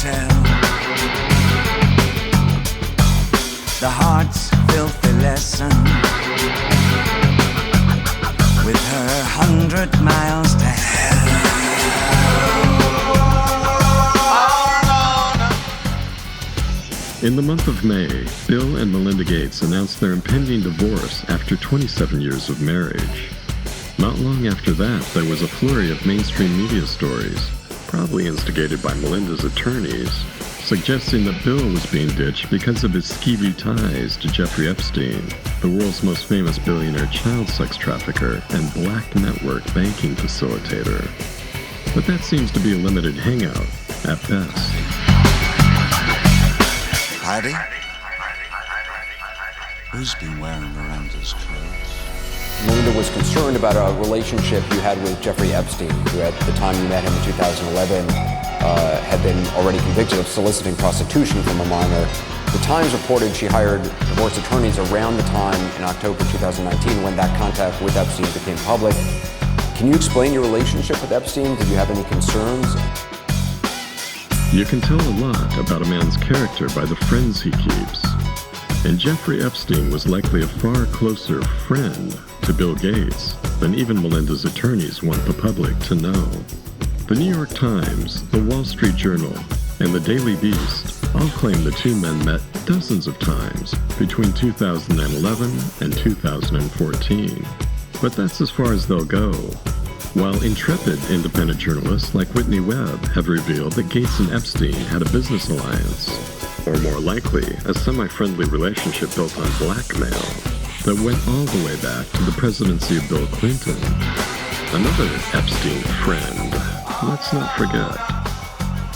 tell. The heart's filthy lesson with her 100 miles to hell. In the month of May, Bill and Melinda Gates announced their impending divorce after 27 years of marriage. Not long after that, there was a flurry of mainstream media stories, probably instigated by Melinda's attorneys, suggesting that Bill was being ditched because of his skeevy ties to Jeffrey Epstein, the world's most famous billionaire child sex trafficker and black network banking facilitator. But that seems to be a limited hangout, at best. Heidi? Who's been wearing Miranda's clothes? Melinda was concerned about a relationship you had with Jeffrey Epstein, who at the time you met him in 2011 had been already convicted of soliciting prostitution from a minor. The Times reported she hired divorce attorneys around the time in October 2019 when that contact with Epstein became public. Can you explain your relationship with Epstein? Did you have any concerns? You can tell a lot about a man's character by the friends he keeps. And Jeffrey Epstein was likely a far closer friend to Bill Gates than even Melinda's attorneys want the public to know. The New York Times, the Wall Street Journal, and the Daily Beast all claim the two men met dozens of times between 2011 and 2014. But that's as far as they'll go. While intrepid independent journalists like Whitney Webb have revealed that Gates and Epstein had a business alliance, or more likely, a semi-friendly relationship built on blackmail that went all the way back to the presidency of Bill Clinton. Another Epstein friend, let's not forget.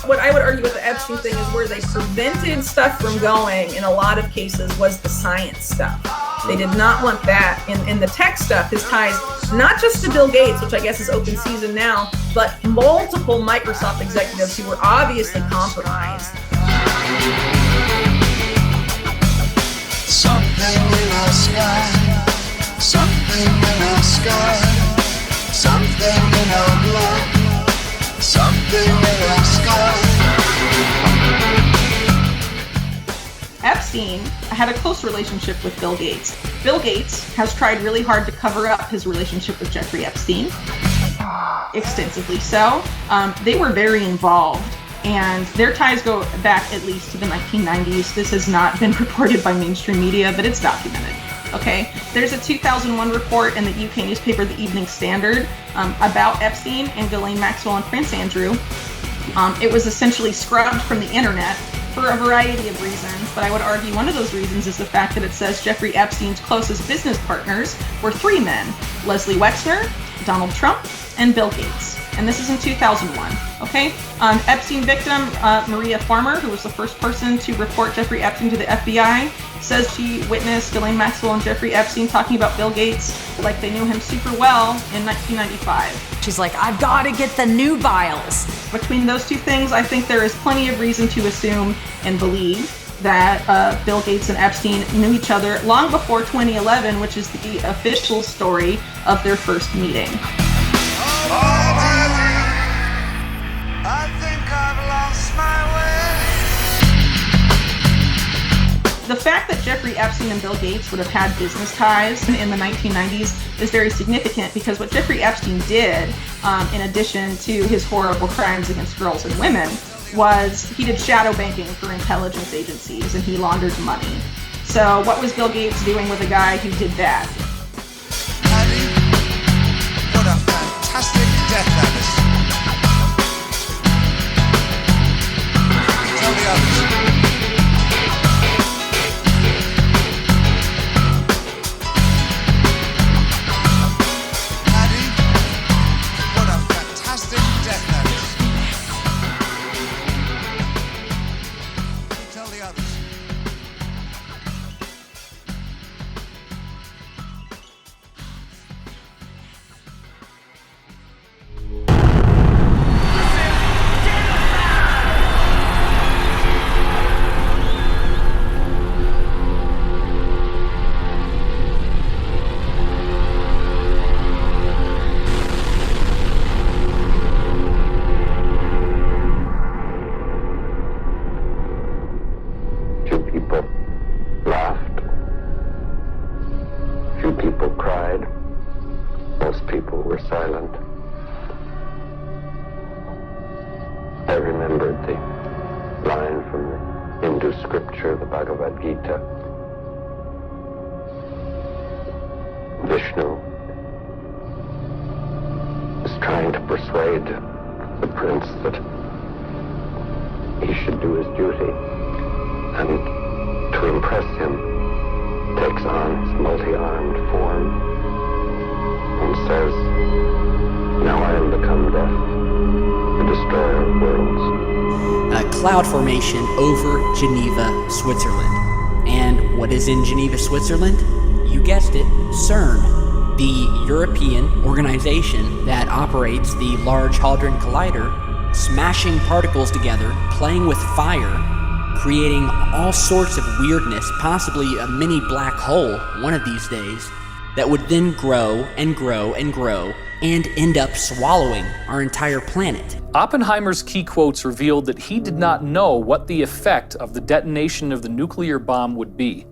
What I would argue with the Epstein thing is where they prevented stuff from going in a lot of cases was the science stuff. They did not want that. In the tech stuff, his ties, not just to Bill Gates, which I guess is open season now, but multiple Microsoft executives who were obviously compromised. Something in our sky, something in our sky, something in our blood, something in our sky. Epstein had a close relationship with Bill Gates. Bill Gates has tried really hard to cover up his relationship with Jeffrey Epstein, extensively so. They were very involved, and their ties go back at least to the 1990s. This has not been reported by mainstream media, but it's documented. Okay, there's a 2001 report in the UK newspaper, The Evening Standard, about Epstein and Ghislaine Maxwell and Prince Andrew. It was essentially scrubbed from the internet for a variety of reasons, but I would argue one of those reasons is the fact that it says Jeffrey Epstein's closest business partners were three men: Leslie Wexner, Donald Trump, and Bill Gates. And this is in 2001, okay? Epstein victim, Maria Farmer, who was the first person to report Jeffrey Epstein to the FBI, says she witnessed Ghislaine Maxwell and Jeffrey Epstein talking about Bill Gates like they knew him super well in 1995. She's like, I've got to get the new vials. Between those two things, I think there is plenty of reason to assume and believe that Bill Gates and Epstein knew each other long before 2011, which is the official story of their first meeting. I think I've lost my way. The fact that Jeffrey Epstein and Bill Gates would have had business ties in the 1990s is very significant, because what Jeffrey Epstein did, in addition to his horrible crimes against girls and women, was he did shadow banking for intelligence agencies, and he laundered money. So what was Bill Gates doing with a guy who did that? Paddy, what a fantastic death that is. Tell the others. Paddy, what a fantastic death that is. Tell the others. Hindu scripture, the Bhagavad Gita, Vishnu is trying to persuade the prince that he should do his duty, and to impress him takes on his multi-armed form and says, "Now I am become death, the destroyer of worlds." A cloud formation over Geneva, Switzerland. And what is in Geneva, Switzerland? You guessed it, CERN, the European organization that operates the Large Hadron Collider, smashing particles together, playing with fire, creating all sorts of weirdness, possibly a mini black hole one of these days, that would then grow and grow and grow and end up swallowing our entire planet. Oppenheimer's key quotes revealed that he did not know what the effect of the detonation of the nuclear bomb would be.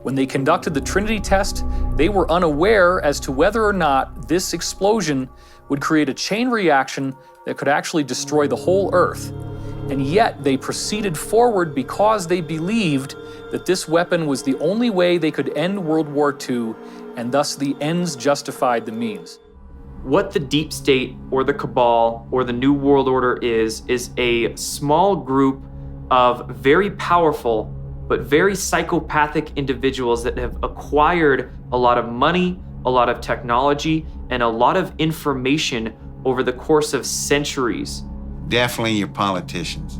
When they conducted the Trinity test, they were unaware as to whether or not this explosion would create a chain reaction that could actually destroy the whole Earth. And yet they proceeded forward because they believed that this weapon was the only way they could end World War II, and thus the ends justified the means. What the deep state or the cabal or the New World Order is a small group of very powerful but very psychopathic individuals that have acquired a lot of money, a lot of technology, and a lot of information over the course of centuries. Definitely your politicians,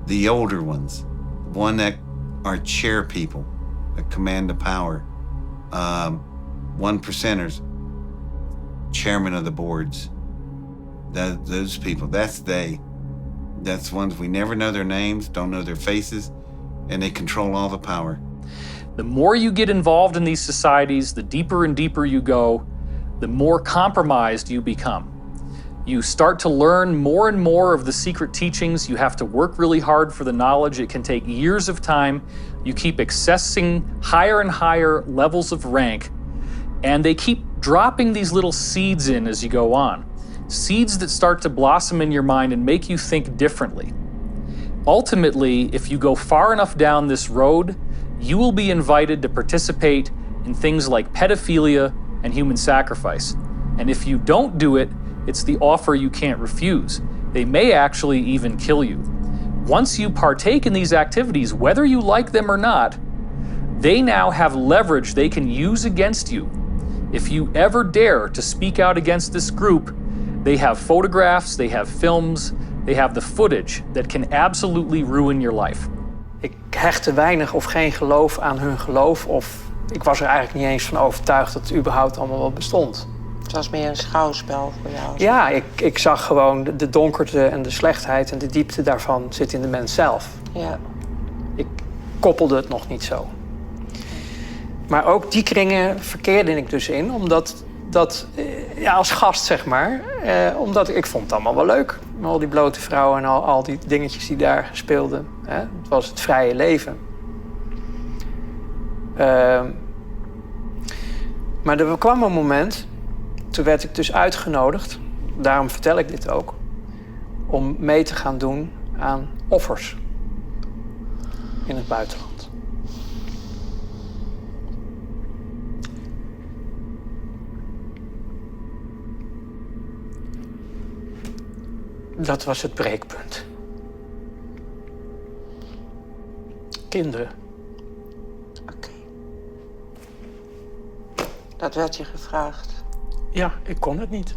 the older ones, the one that are chair people, that command the power, 1%ers, chairman of the boards, those people, that's they. That's ones we never know their names, don't know their faces, and they control all the power. The more you get involved in these societies, the deeper and deeper you go, the more compromised you become. You start to learn more and more of the secret teachings. You have to work really hard for the knowledge. It can take years of time. You keep accessing higher and higher levels of rank, and they keep dropping these little seeds in as you go on. Seeds that start to blossom in your mind and make you think differently. Ultimately, if you go far enough down this road, you will be invited to participate in things like pedophilia and human sacrifice. And if you don't do it, it's the offer you can't refuse. They may actually even kill you. Once you partake in these activities, whether you like them or not, they now have leverage they can use against you. If you ever dare to speak out against this group, they have photographs, they have films, they have the footage that can absolutely ruin your life. Ik hechtte weinig of geen geloof aan hun geloof, of ik was er eigenlijk niet eens van overtuigd dat het überhaupt allemaal wel bestond. Het was meer een schouwspel voor jou? Ja, ik zag gewoon de donkerte en de slechtheid en de diepte daarvan zit in de mens zelf. Ja. Ik koppelde het nog niet zo. Maar ook die kringen verkeerde ik dus in, omdat ja, als gast zeg maar, omdat ik vond het allemaal wel leuk. Al die blote vrouwen en al die dingetjes die daar speelden. Hè? Het was het vrije leven. Maar er kwam een moment, toen werd ik dus uitgenodigd, daarom vertel ik dit ook, om mee te gaan doen aan offers in het buitenland. Dat was het breekpunt. Kinderen. Oké. Dat werd je gevraagd? Ja, ik kon het niet.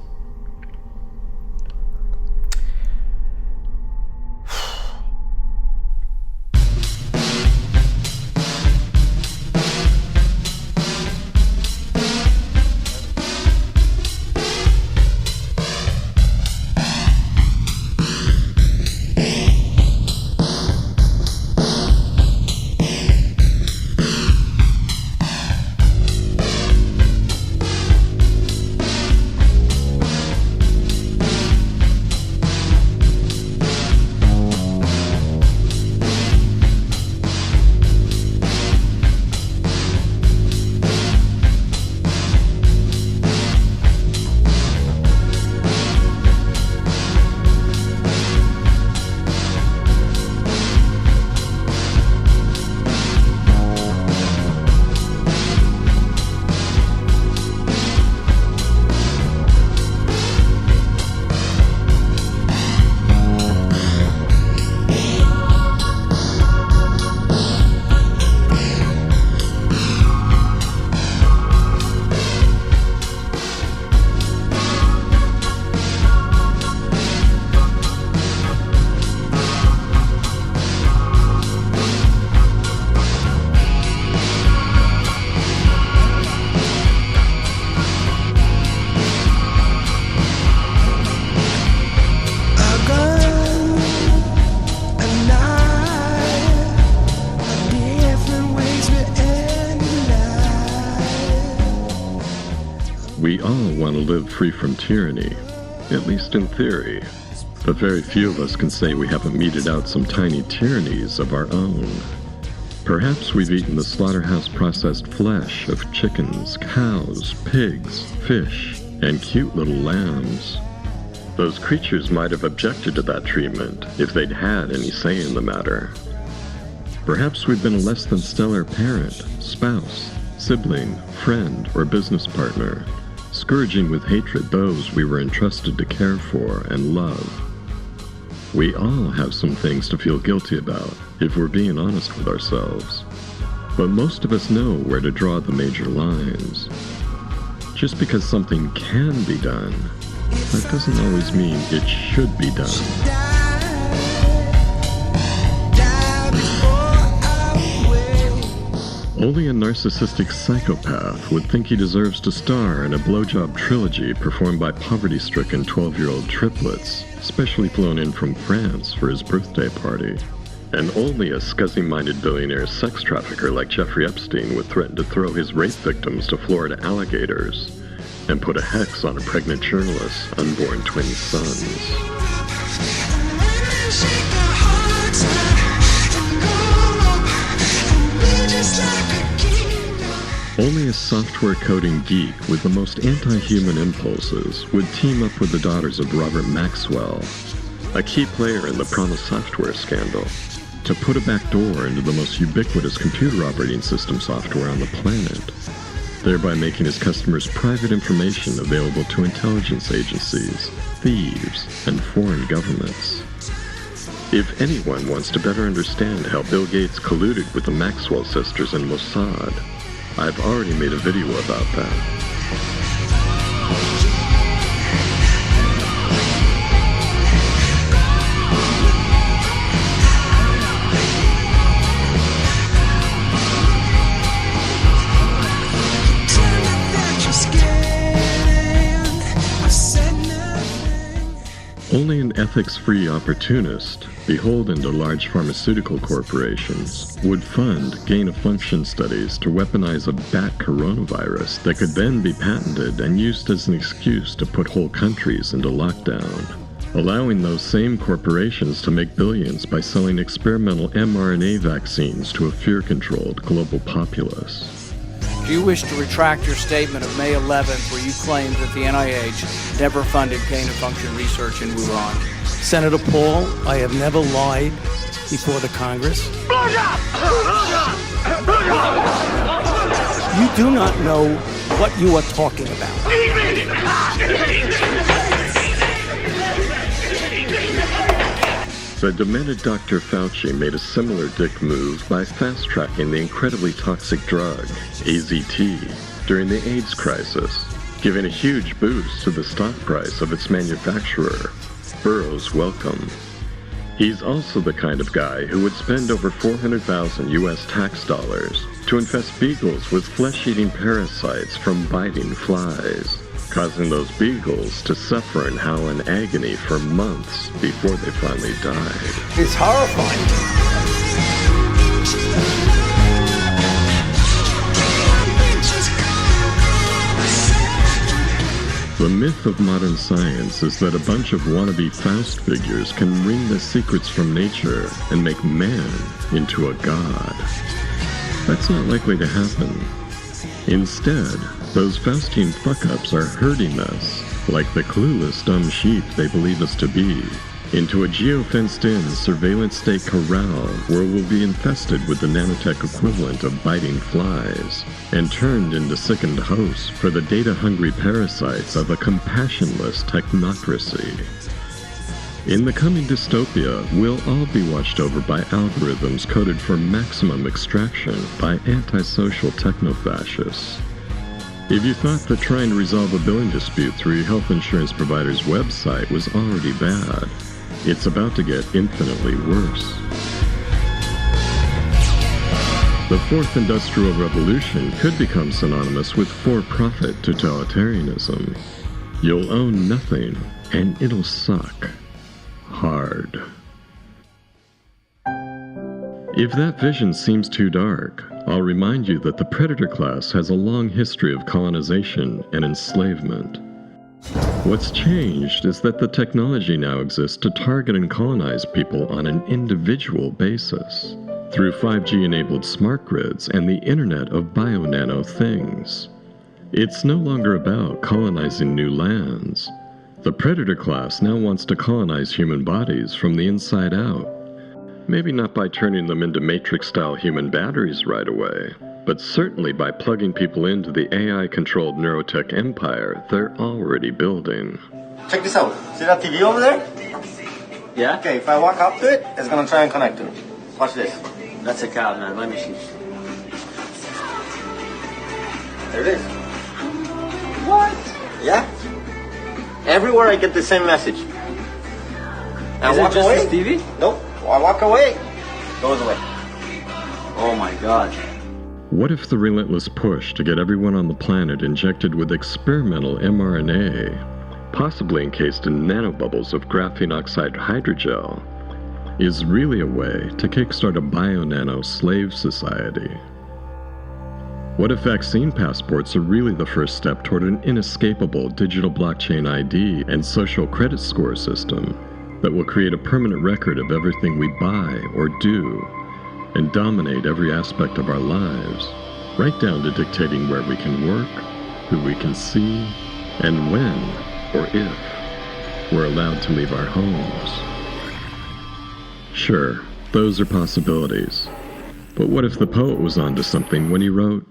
We all want to live free from tyranny, at least in theory. But very few of us can say we haven't meted out some tiny tyrannies of our own. Perhaps we've eaten the slaughterhouse-processed flesh of chickens, cows, pigs, fish, and cute little lambs. Those creatures might have objected to that treatment if they'd had any say in the matter. Perhaps we've been a less than stellar parent, spouse, sibling, friend, or business partner, scourging with hatred those we were entrusted to care for and love. We all have some things to feel guilty about, if we're being honest with ourselves. But most of us know where to draw the major lines. Just because something can be done, that doesn't always mean it should be done. Only a narcissistic psychopath would think he deserves to star in a blowjob trilogy performed by poverty-stricken 12-year-old triplets, specially flown in from France for his birthday party. And only a scuzzy-minded billionaire sex trafficker like Jeffrey Epstein would threaten to throw his rape victims to Florida alligators and put a hex on a pregnant journalist's unborn twin sons. Only a software coding geek with the most anti-human impulses would team up with the daughters of Robert Maxwell, a key player in the Promise software scandal, to put a backdoor into the most ubiquitous computer operating system software on the planet, thereby making his customers' private information available to intelligence agencies, thieves, and foreign governments. If anyone wants to better understand how Bill Gates colluded with the Maxwell sisters and Mossad, I've already made a video about that. Only an ethics-free opportunist, beholden to large pharmaceutical corporations, would fund gain-of-function studies to weaponize a bat coronavirus that could then be patented and used as an excuse to put whole countries into lockdown, allowing those same corporations to make billions by selling experimental mRNA vaccines to a fear-controlled global populace. Do you wish to retract your statement of May 11th where you claimed that the NIH never funded gain-of-function research in Wuhan? Senator Paul, I have never lied before the Congress. You do not know what you are talking about. The demented Dr. Fauci made a similar dick move by fast-tracking the incredibly toxic drug, AZT, during the AIDS crisis, giving a huge boost to the stock price of its manufacturer, Burroughs Wellcome. He's also the kind of guy who would spend over 400,000 US tax dollars to infest beagles with flesh-eating parasites from biting flies, causing those beagles to suffer and howl in agony for months before they finally died. It's horrifying. The myth of modern science is that a bunch of wannabe Faust figures can wring the secrets from nature and make man into a god. That's not likely to happen. Instead, those Faustian fuck-ups are herding us, like the clueless dumb sheep they believe us to be, into a geo-fenced-in surveillance state corral where we'll be infested with the nanotech equivalent of biting flies and turned into sickened hosts for the data-hungry parasites of a compassionless technocracy. In the coming dystopia, we'll all be watched over by algorithms coded for maximum extraction by antisocial technofascists. If you thought that trying to resolve a billing dispute through your health insurance provider's website was already bad, it's about to get infinitely worse. The Fourth Industrial Revolution could become synonymous with for-profit totalitarianism. You'll own nothing, and it'll suck. Hard. If that vision seems too dark, I'll remind you that the predator class has a long history of colonization and enslavement. What's changed is that the technology now exists to target and colonize people on an individual basis through 5G-enabled smart grids and the Internet of bio-nano things. It's no longer about colonizing new lands. The predator class now wants to colonize human bodies from the inside out. Maybe not by turning them into Matrix-style human batteries right away, but certainly by plugging people into the AI-controlled neurotech empire they're already building. Check this out. See that TV over there? Yeah? Okay, if I walk up to it, it's gonna try and connect to it. Watch this. That's a cow, man. Let me see. There it is. What? Yeah. Everywhere I get the same message. I Is it walk just away. this TV? Nope. I walk away. Goes away. Oh my God. What if the relentless push to get everyone on the planet injected with experimental mRNA, possibly encased in nanobubbles of graphene oxide hydrogel, is really a way to kickstart a bio-nano slave society? What if vaccine passports are really the first step toward an inescapable digital blockchain ID and social credit score system that will create a permanent record of everything we buy or do and dominate every aspect of our lives, right down to dictating where we can work, who we can see, and when, or if, we're allowed to leave our homes? Sure, those are possibilities. But what if the poet was onto something when he wrote,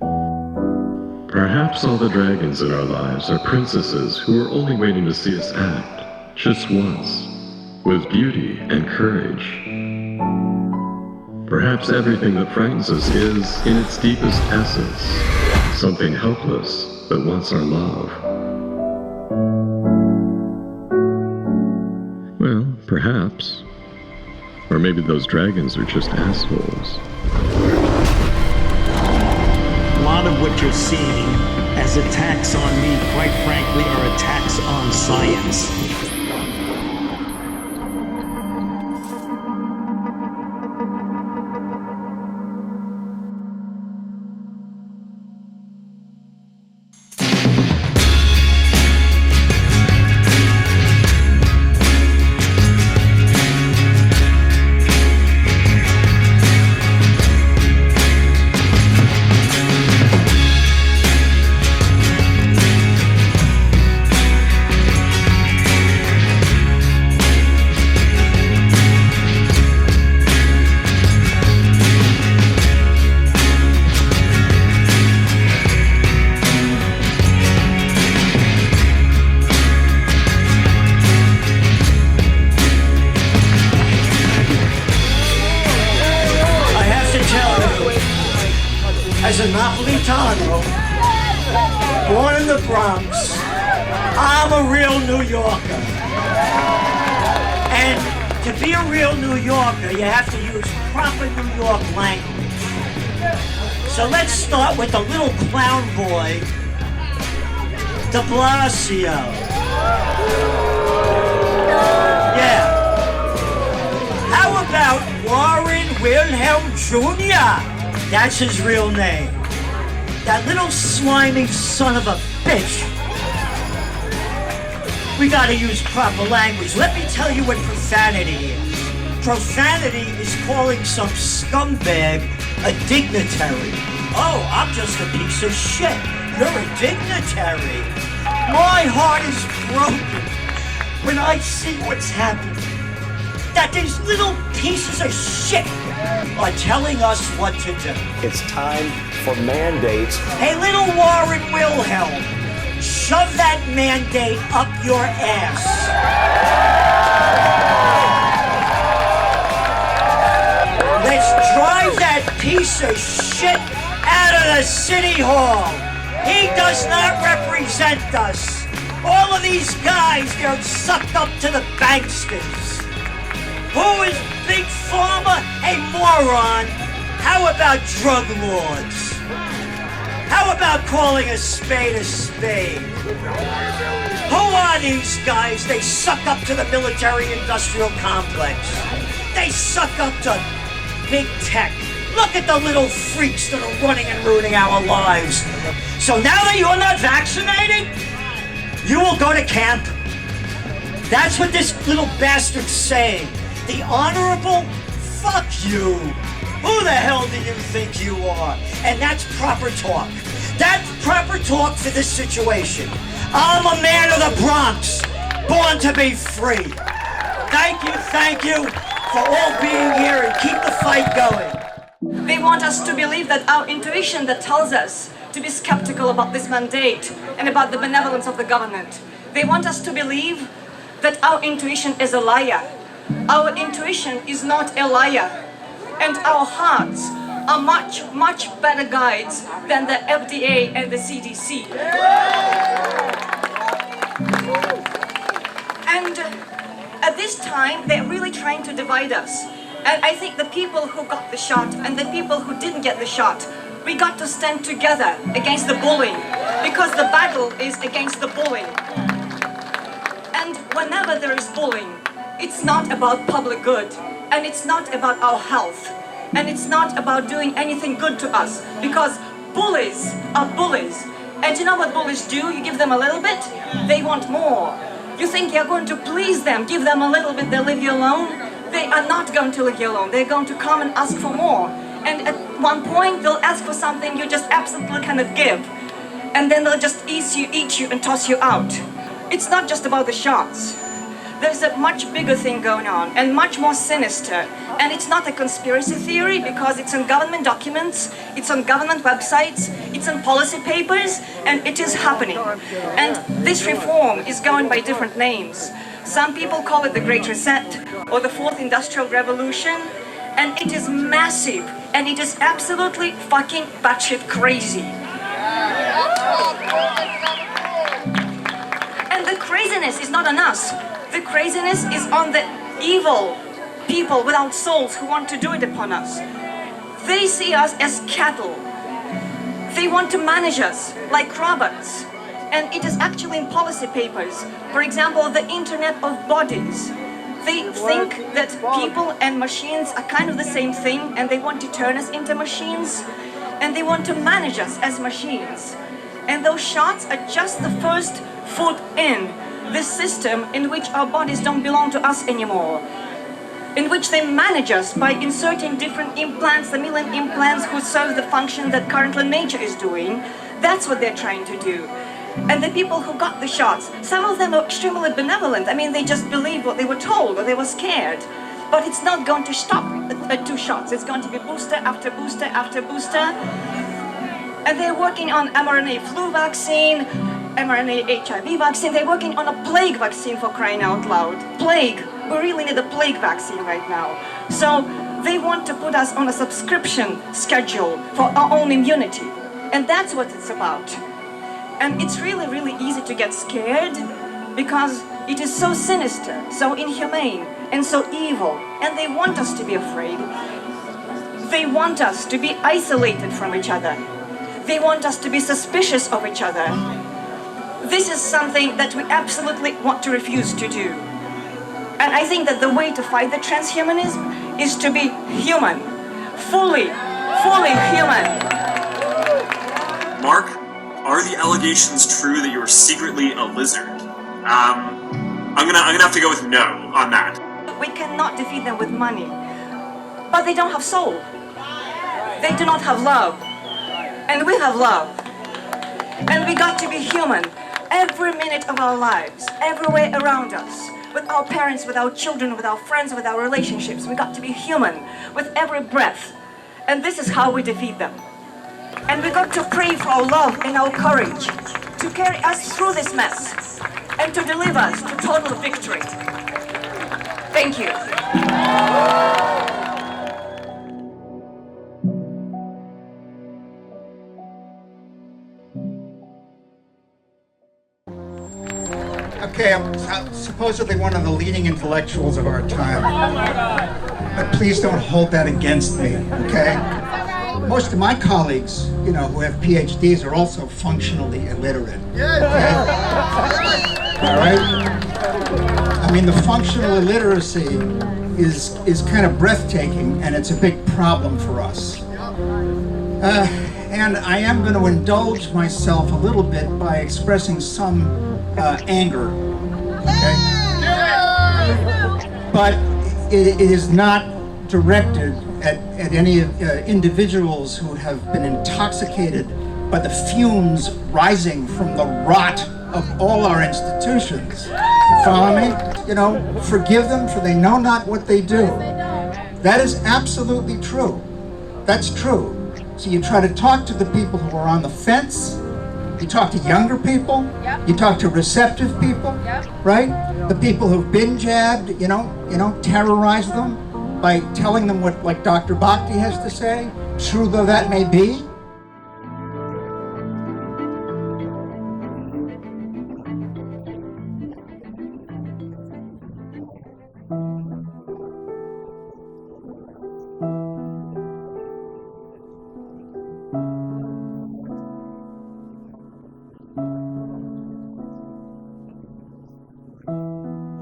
"Perhaps all the dragons in our lives are princesses who are only waiting to see us act, just once, with beauty and courage. Perhaps everything that frightens us is, in its deepest essence, something helpless that wants our love." Well, perhaps. Or maybe those dragons are just assholes. A lot of what you're seeing as attacks on me, quite frankly, are attacks on science. As a Napolitano, born in the Bronx, I'm a real New Yorker. And to be a real New Yorker, you have to use proper New York language. So let's start with the little clown boy, de Blasio. Yeah. How about Warren Wilhelm Jr.? That's his real name. That little slimy son of a bitch. We gotta use proper language. Let me tell you what profanity is. Profanity is calling some scumbag a dignitary. Oh, I'm just a piece of shit. You're a dignitary. My heart is broken when I see what's happening. That these little pieces of shit are telling us what to do. It's time for mandates. Hey, little Warren Wilhelm, shove that mandate up your ass. Let's drive that piece of shit out of the city hall. He does not represent us. All of these guys, they're sucked up to the banksters. Who is Big Pharma? Hey, moron. How about drug lords? How about calling a spade a spade? Who are these guys? They suck up to the military-industrial complex. They suck up to big tech. Look at the little freaks that are running and ruining our lives. So now that you're not vaccinated, you will go to camp. That's what this little bastard's saying. The honorable fuck you. Who the hell do you think you are? And that's proper talk. That's proper talk for this situation. I'm a man of the Bronx, born to be free. Thank you for all being here and keep the fight going. They want us to believe that our intuition that tells us to be skeptical about this mandate and about the benevolence of the government. They want us to believe that our intuition is a liar. Our intuition is not a liar. And our hearts are much, much better guides than the FDA and the CDC. And at this time, they're really trying to divide us. And I think the people who got the shot and the people who didn't get the shot, we got to stand together against the bullying, because the battle is against the bullying. And whenever there is bullying, it's not about public good, and it's not about our health, and it's not about doing anything good to us, because bullies are bullies. And you know what bullies do? You give them a little bit, they want more. You think you're going to please them, give them a little bit, they'll leave you alone. They are not going to leave you alone. They're going to come and ask for more. And at one point, they'll ask for something you just absolutely cannot give. And then they'll just eat you and toss you out. It's not just about the shots. There's a much bigger thing going on, and much more sinister. And it's not a conspiracy theory, because it's in government documents, it's on government websites, it's in policy papers, and it is happening. And this reform is going by different names. Some people call it the Great Reset or the Fourth Industrial Revolution, and it is massive, and it is absolutely fucking batshit crazy. And the craziness is not on us. The craziness is on the evil people without souls who want to do it upon us. They see us as cattle. They want to manage us like robots. And it is actually in policy papers. For example, the Internet of Bodies. They think that people and machines are kind of the same thing, and they want to turn us into machines, and they want to manage us as machines. And those shots are just the first foot in this system in which our bodies don't belong to us anymore, in which they manage us by inserting different implants, a million implants who serve the function that currently nature is doing. That's what they're trying to do. And the people who got the shots, some of them are extremely benevolent. I mean, they just believed what they were told, or they were scared. But it's not going to stop at 2 shots. It's going to be booster after booster after booster. And they're working on mRNA flu vaccine, mRNA HIV vaccine. They're working on a plague vaccine, for crying out loud. Plague. We really need a plague vaccine right now. So they want to put us on a subscription schedule for our own immunity. And that's what it's about. And it's really, really easy to get scared, because it is so sinister, so inhumane, and so evil. And they want us to be afraid. They want us to be isolated from each other. They want us to be suspicious of each other. This is something that we absolutely want to refuse to do. And I think that the way to fight the transhumanism is to be human. Fully human. Mark, are the allegations true that you are secretly a lizard? I'm gonna have to go with no on that. We cannot defeat them with money. But they don't have soul. They do not have love. And we have love. And we got to be human every minute of our lives, everywhere around us. With our parents, with our children, with our friends, with our relationships. We got to be human with every breath. And this is how we defeat them. And we got to pray for our love and our courage to carry us through this mess and to deliver us to total victory. Thank you. Okay, I'm supposedly one of the leading intellectuals of our time. Oh my God. But please don't hold that against me, okay? Most of my colleagues, who have PhDs are also functionally illiterate. Okay? All right? I mean, the functional illiteracy is kind of breathtaking, and it's a big problem for us. And I am going to indulge myself a little bit by expressing some anger. Okay? But it is not directed at any individuals who have been intoxicated by the fumes rising from the rot of all our institutions. You follow me? You know, forgive them, for they know not what they do. That is absolutely true. That's true. So you try to talk to the people who are on the fence, you talk to younger people, you talk to receptive people, right? The people who've been jabbed, you know, terrorize them by telling them what, like Dr. Bhakdi has to say, true though that may be.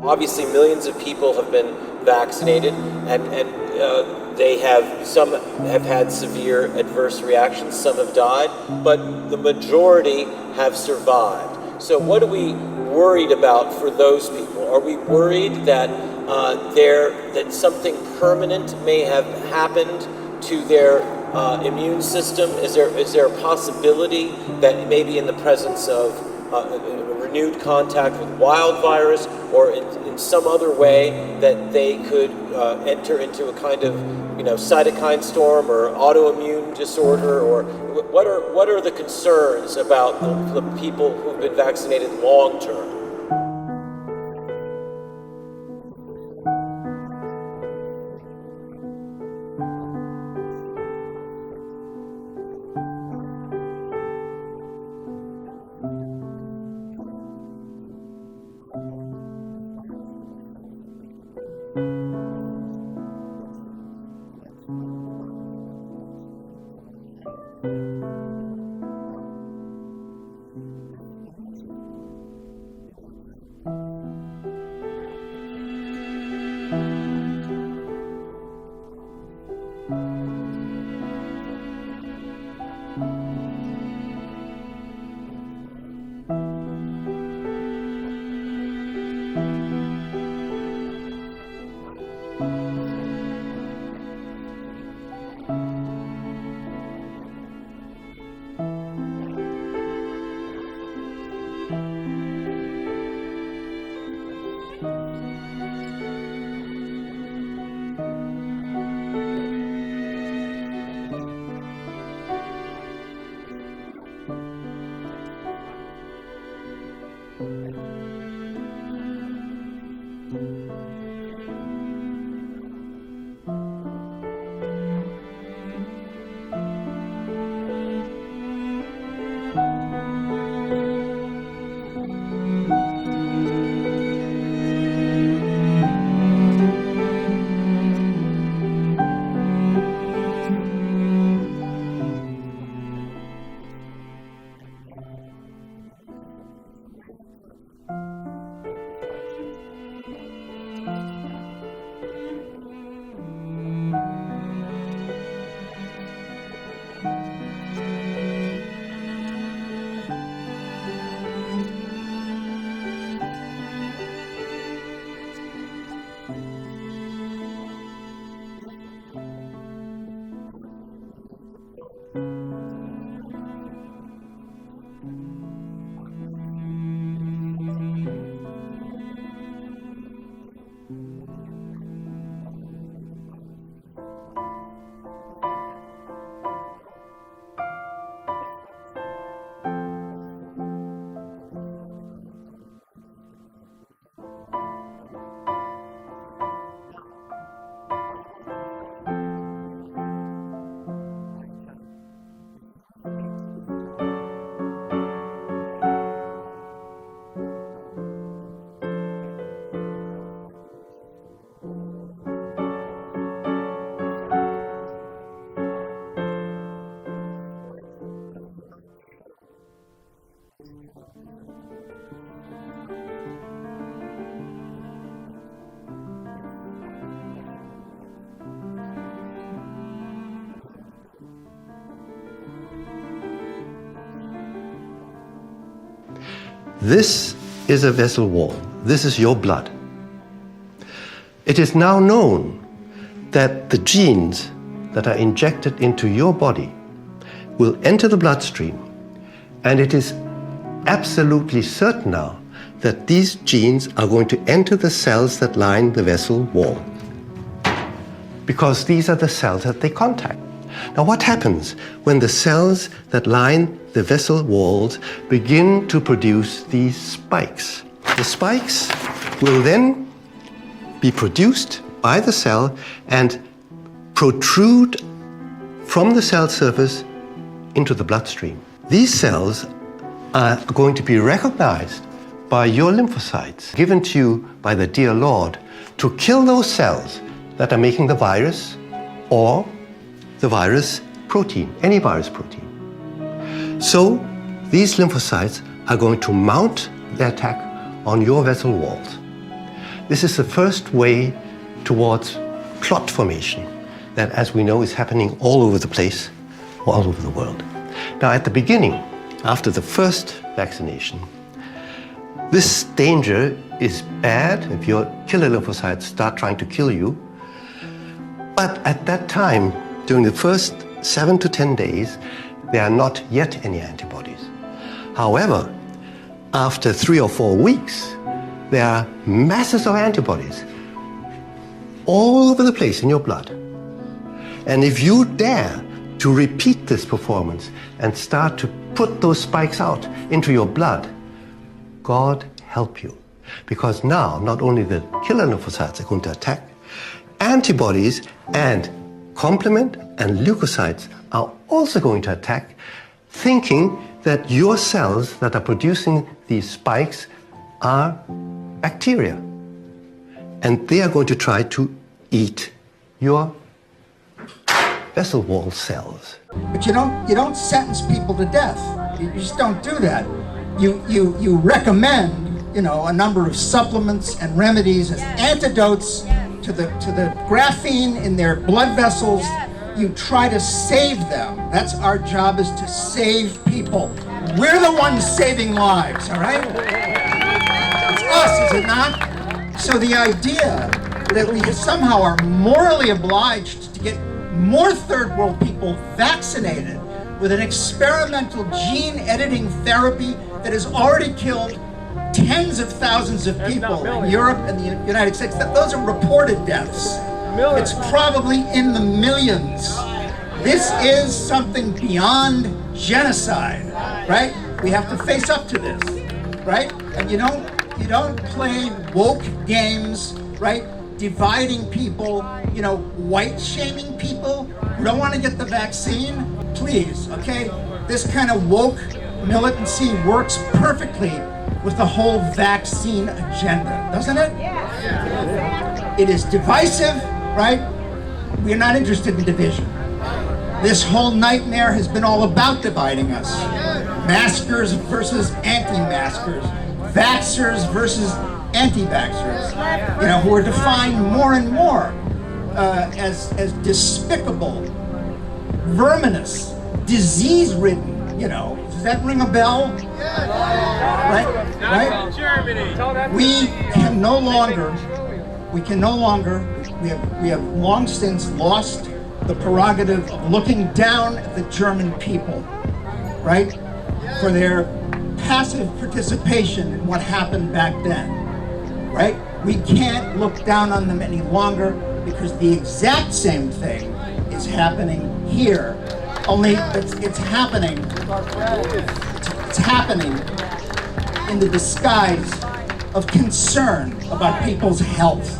Obviously, millions of people have been vaccinated, and some have had severe adverse reactions, some have died, but the majority have survived. So what are we worried about for those people? Are we worried that that something permanent may have happened to their immune system? Is there a possibility that maybe in the presence of renewed contact with wild virus, or in some other way that they could enter into a kind of cytokine storm or autoimmune disorder? Or what are the concerns about the people who've been vaccinated long term? This is a vessel wall. This is your blood. It is now known that the genes that are injected into your body will enter the bloodstream, and it is absolutely certain now that these genes are going to enter the cells that line the vessel wall, because these are the cells that they contact. Now, what happens when the cells that line the vessel walls begin to produce these spikes? The spikes will then be produced by the cell and protrude from the cell surface into the bloodstream. These cells are going to be recognized by your lymphocytes, given to you by the dear Lord, to kill those cells that are making the virus or the virus protein, any virus protein. So these lymphocytes are going to mount the attack on your vessel walls. This is the first way towards clot formation that, as we know, is happening all over the place, all over the world. Now, at the beginning, after the first vaccination, this danger is bad if your killer lymphocytes start trying to kill you. But at that time, during the first 7 to 10 days, there are not yet any antibodies. However, after 3 or 4 weeks, there are masses of antibodies all over the place in your blood. And if you dare to repeat this performance and start to put those spikes out into your blood, God help you. Because now, not only the killer lymphocytes are going to attack, antibodies and complement and leukocytes are also going to attack, thinking that your cells that are producing these spikes are bacteria. And they are going to try to eat your vessel wall cells. But you don't sentence people to death. You just don't do that. You recommend, a number of supplements and remedies as antidotes to the graphene in their blood vessels. You try to save them. That's our job, is to save people. We're the ones saving lives, all right? It's us, is it not? So the idea that we somehow are morally obliged to get more third world people vaccinated with an experimental gene editing therapy that has already killed tens of thousands of people in Europe and the United States, those are reported deaths. It's probably in the millions. This is something beyond genocide, right? We have to face up to this, right? And you don't play woke games, right? Dividing people, white shaming people who don't want to get the vaccine. Please, okay? This kind of woke militancy works perfectly with the whole vaccine agenda, doesn't it? It is divisive, right? We're not interested in division. This whole nightmare has been all about dividing us. Maskers versus anti-maskers. Vaxxers versus anti-vaxxers. Who are defined more and more as despicable, verminous, disease-ridden, Does that ring a bell? Right? We can no longer, we have long since lost the prerogative of looking down at the German people, right? For their passive participation in what happened back then, right? We can't look down on them any longer because the exact same thing is happening here. Only it's happening in the disguise of concern about people's health.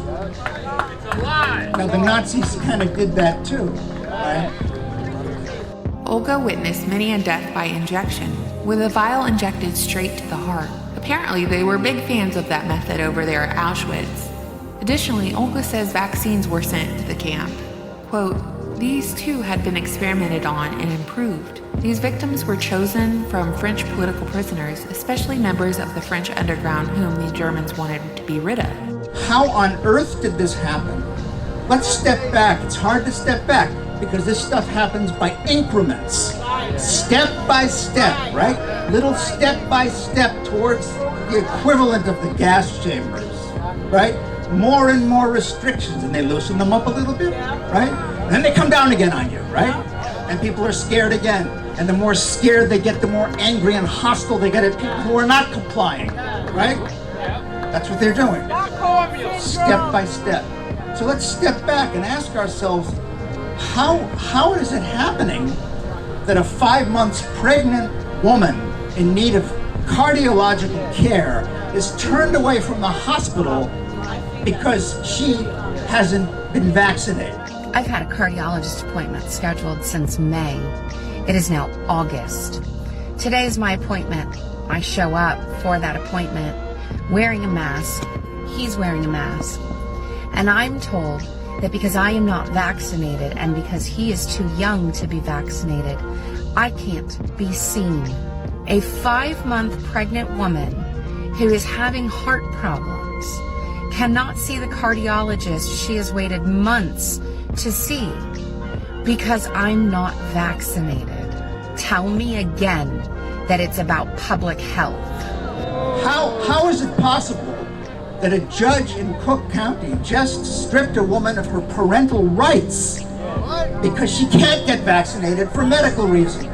Now the Nazis kind of did that too, right? Olga witnessed many a death by injection, with a vial injected straight to the heart. Apparently, they were big fans of that method over there at Auschwitz. Additionally, Olga says vaccines were sent to the camp. Quote, "These too had been experimented on and improved. These victims were chosen from French political prisoners, especially members of the French underground whom the Germans wanted to be rid of." How on earth did this happen? Let's step back. It's hard to step back because this stuff happens by increments. Step by step, right? Little step by step towards the equivalent of the gas chambers, right? More and more restrictions, and they loosen them up a little bit, right? And then they come down again on you, right? And people are scared again. And the more scared they get, the more angry and hostile they get at people who are not complying, right? That's what they're doing, step by step. So let's step back and ask ourselves, how is it happening that a 5 months pregnant woman in need of cardiological care is turned away from the hospital because she hasn't been vaccinated? I've had a cardiologist appointment scheduled since May. It is now August. Today is my appointment. I show up for that appointment wearing a mask. He's wearing a mask. And I'm told that because I am not vaccinated and because he is too young to be vaccinated, I can't be seen. A 5-month pregnant woman who is having heart problems cannot see the cardiologist she has waited months to see because I'm not vaccinated. Tell me again that it's about public health. How is it possible that a judge in Cook County just stripped a woman of her parental rights because she can't get vaccinated for medical reasons?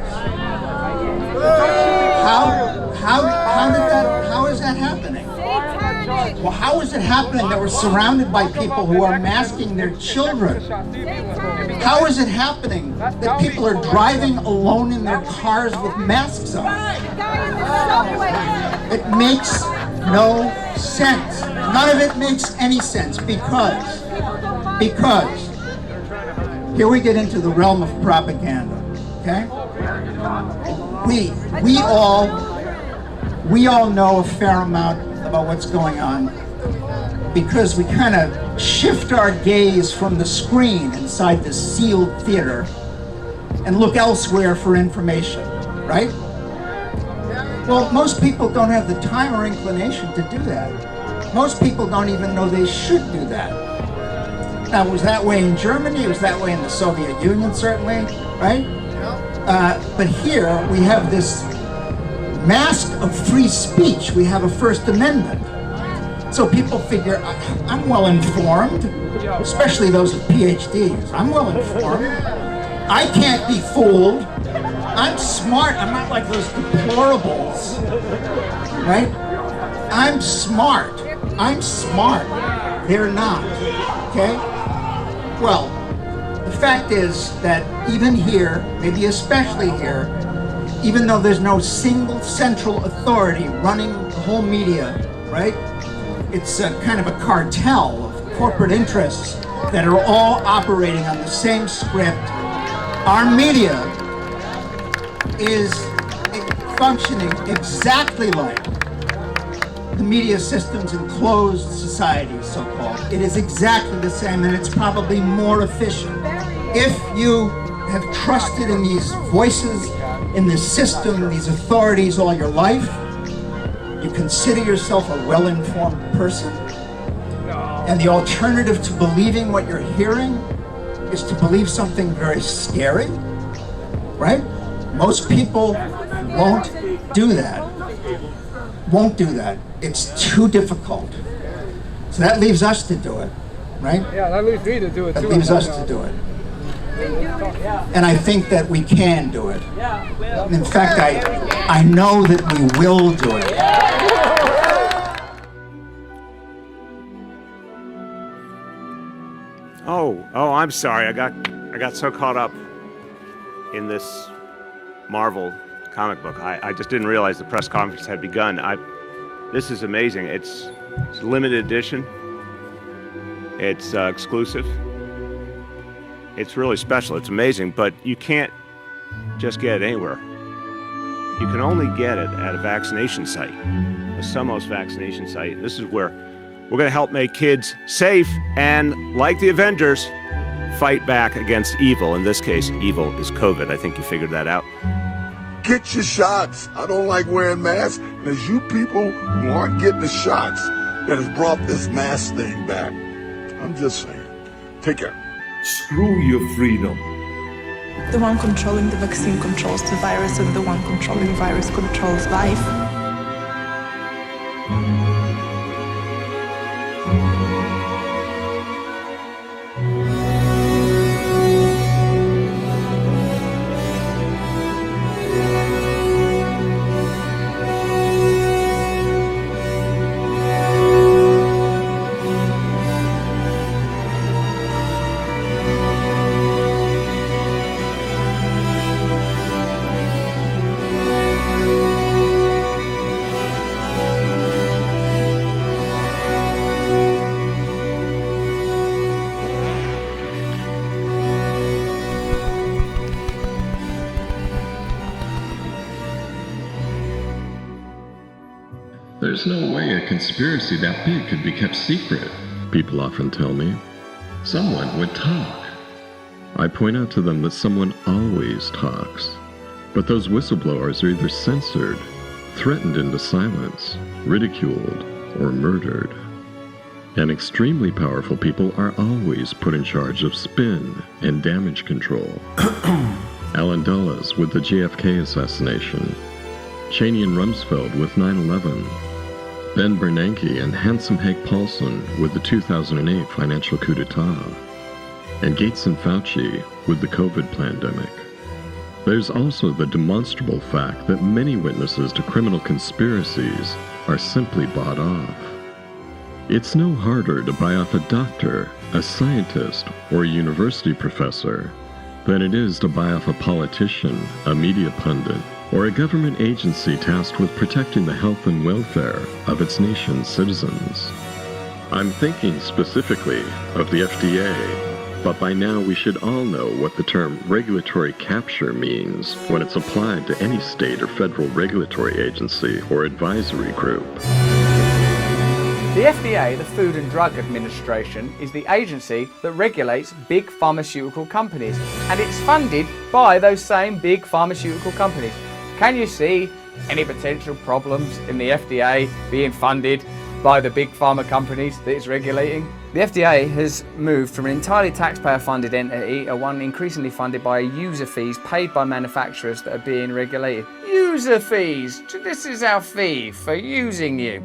How is that happening? Well, how is it happening that we're surrounded by people who are masking their children? How is it happening that people are driving alone in their cars with masks on? It makes no sense. None of it makes any sense because here we get into the realm of propaganda, okay? We all know a fair amount about what's going on because we kind of shift our gaze from the screen inside this sealed theater and look elsewhere for information, right? Well, most people don't have the time or inclination to do that. Most people don't even know they should do that. Now, it was that way in Germany, it was that way in the Soviet Union, certainly, right? But here we have this mask of free speech. We have a First Amendment. So people figure, I'm well informed, especially those with PhDs. I'm well informed. I can't be fooled. I'm smart. I'm not like those deplorables, right? I'm smart. They're not, okay? Well, the fact is that even here, maybe especially here, even though there's no single central authority running the whole media, right? It's a kind of a cartel of corporate interests that are all operating on the same script. Our media is functioning exactly like the media systems in closed societies, so-called. It is exactly the same, and it's probably more efficient. If you have trusted in these voices, in this system, these authorities all your life, you consider yourself a well-informed person, and the alternative to believing what you're hearing is to believe something very scary, right? Most people won't do that. It's too difficult. So that leaves us to do it, right? Yeah, that leaves me to do it too. That leaves us to do it. And I think that we can do it. In fact, I know that we will do it. Oh, I'm sorry. I got so caught up in this Marvel comic book. I just didn't realize the press conference had begun. This is amazing. It's limited edition. It's exclusive. It's really special. It's amazing, but you can't just get it anywhere. You can only get it at a vaccination site, a Sumos vaccination site. This is where we're going to help make kids safe and, like the Avengers, fight back against evil. In this case, evil is COVID. I think you figured that out. Get your shots. I don't like wearing masks. There's you people who aren't getting the shots that has brought this mask thing back. I'm just saying. Take care. Screw your freedom. The one controlling the vaccine controls the virus, and the one controlling the virus controls life. There's no way a conspiracy that big could be kept secret, people often tell me. Someone would talk. I point out to them that someone always talks. But those whistleblowers are either censored, threatened into silence, ridiculed, or murdered. And extremely powerful people are always put in charge of spin and damage control. Alan Dulles with the JFK assassination, Cheney and Rumsfeld with 9/11, Ben Bernanke and Handsome Hank Paulson with the 2008 financial coup d'etat, and Gates and Fauci with the COVID pandemic. There's also the demonstrable fact that many witnesses to criminal conspiracies are simply bought off. It's no harder to buy off a doctor, a scientist, or a university professor than it is to buy off a politician, a media pundit, or a government agency tasked with protecting the health and welfare of its nation's citizens. I'm thinking specifically of the FDA, but by now we should all know what the term regulatory capture means when it's applied to any state or federal regulatory agency or advisory group. The FDA, the Food and Drug Administration, is the agency that regulates big pharmaceutical companies, and it's funded by those same big pharmaceutical companies. Can you see any potential problems in the FDA being funded by the big pharma companies that it's regulating? The FDA has moved from an entirely taxpayer-funded entity to one increasingly funded by user fees paid by manufacturers that are being regulated. User fees! This is our fee for using you.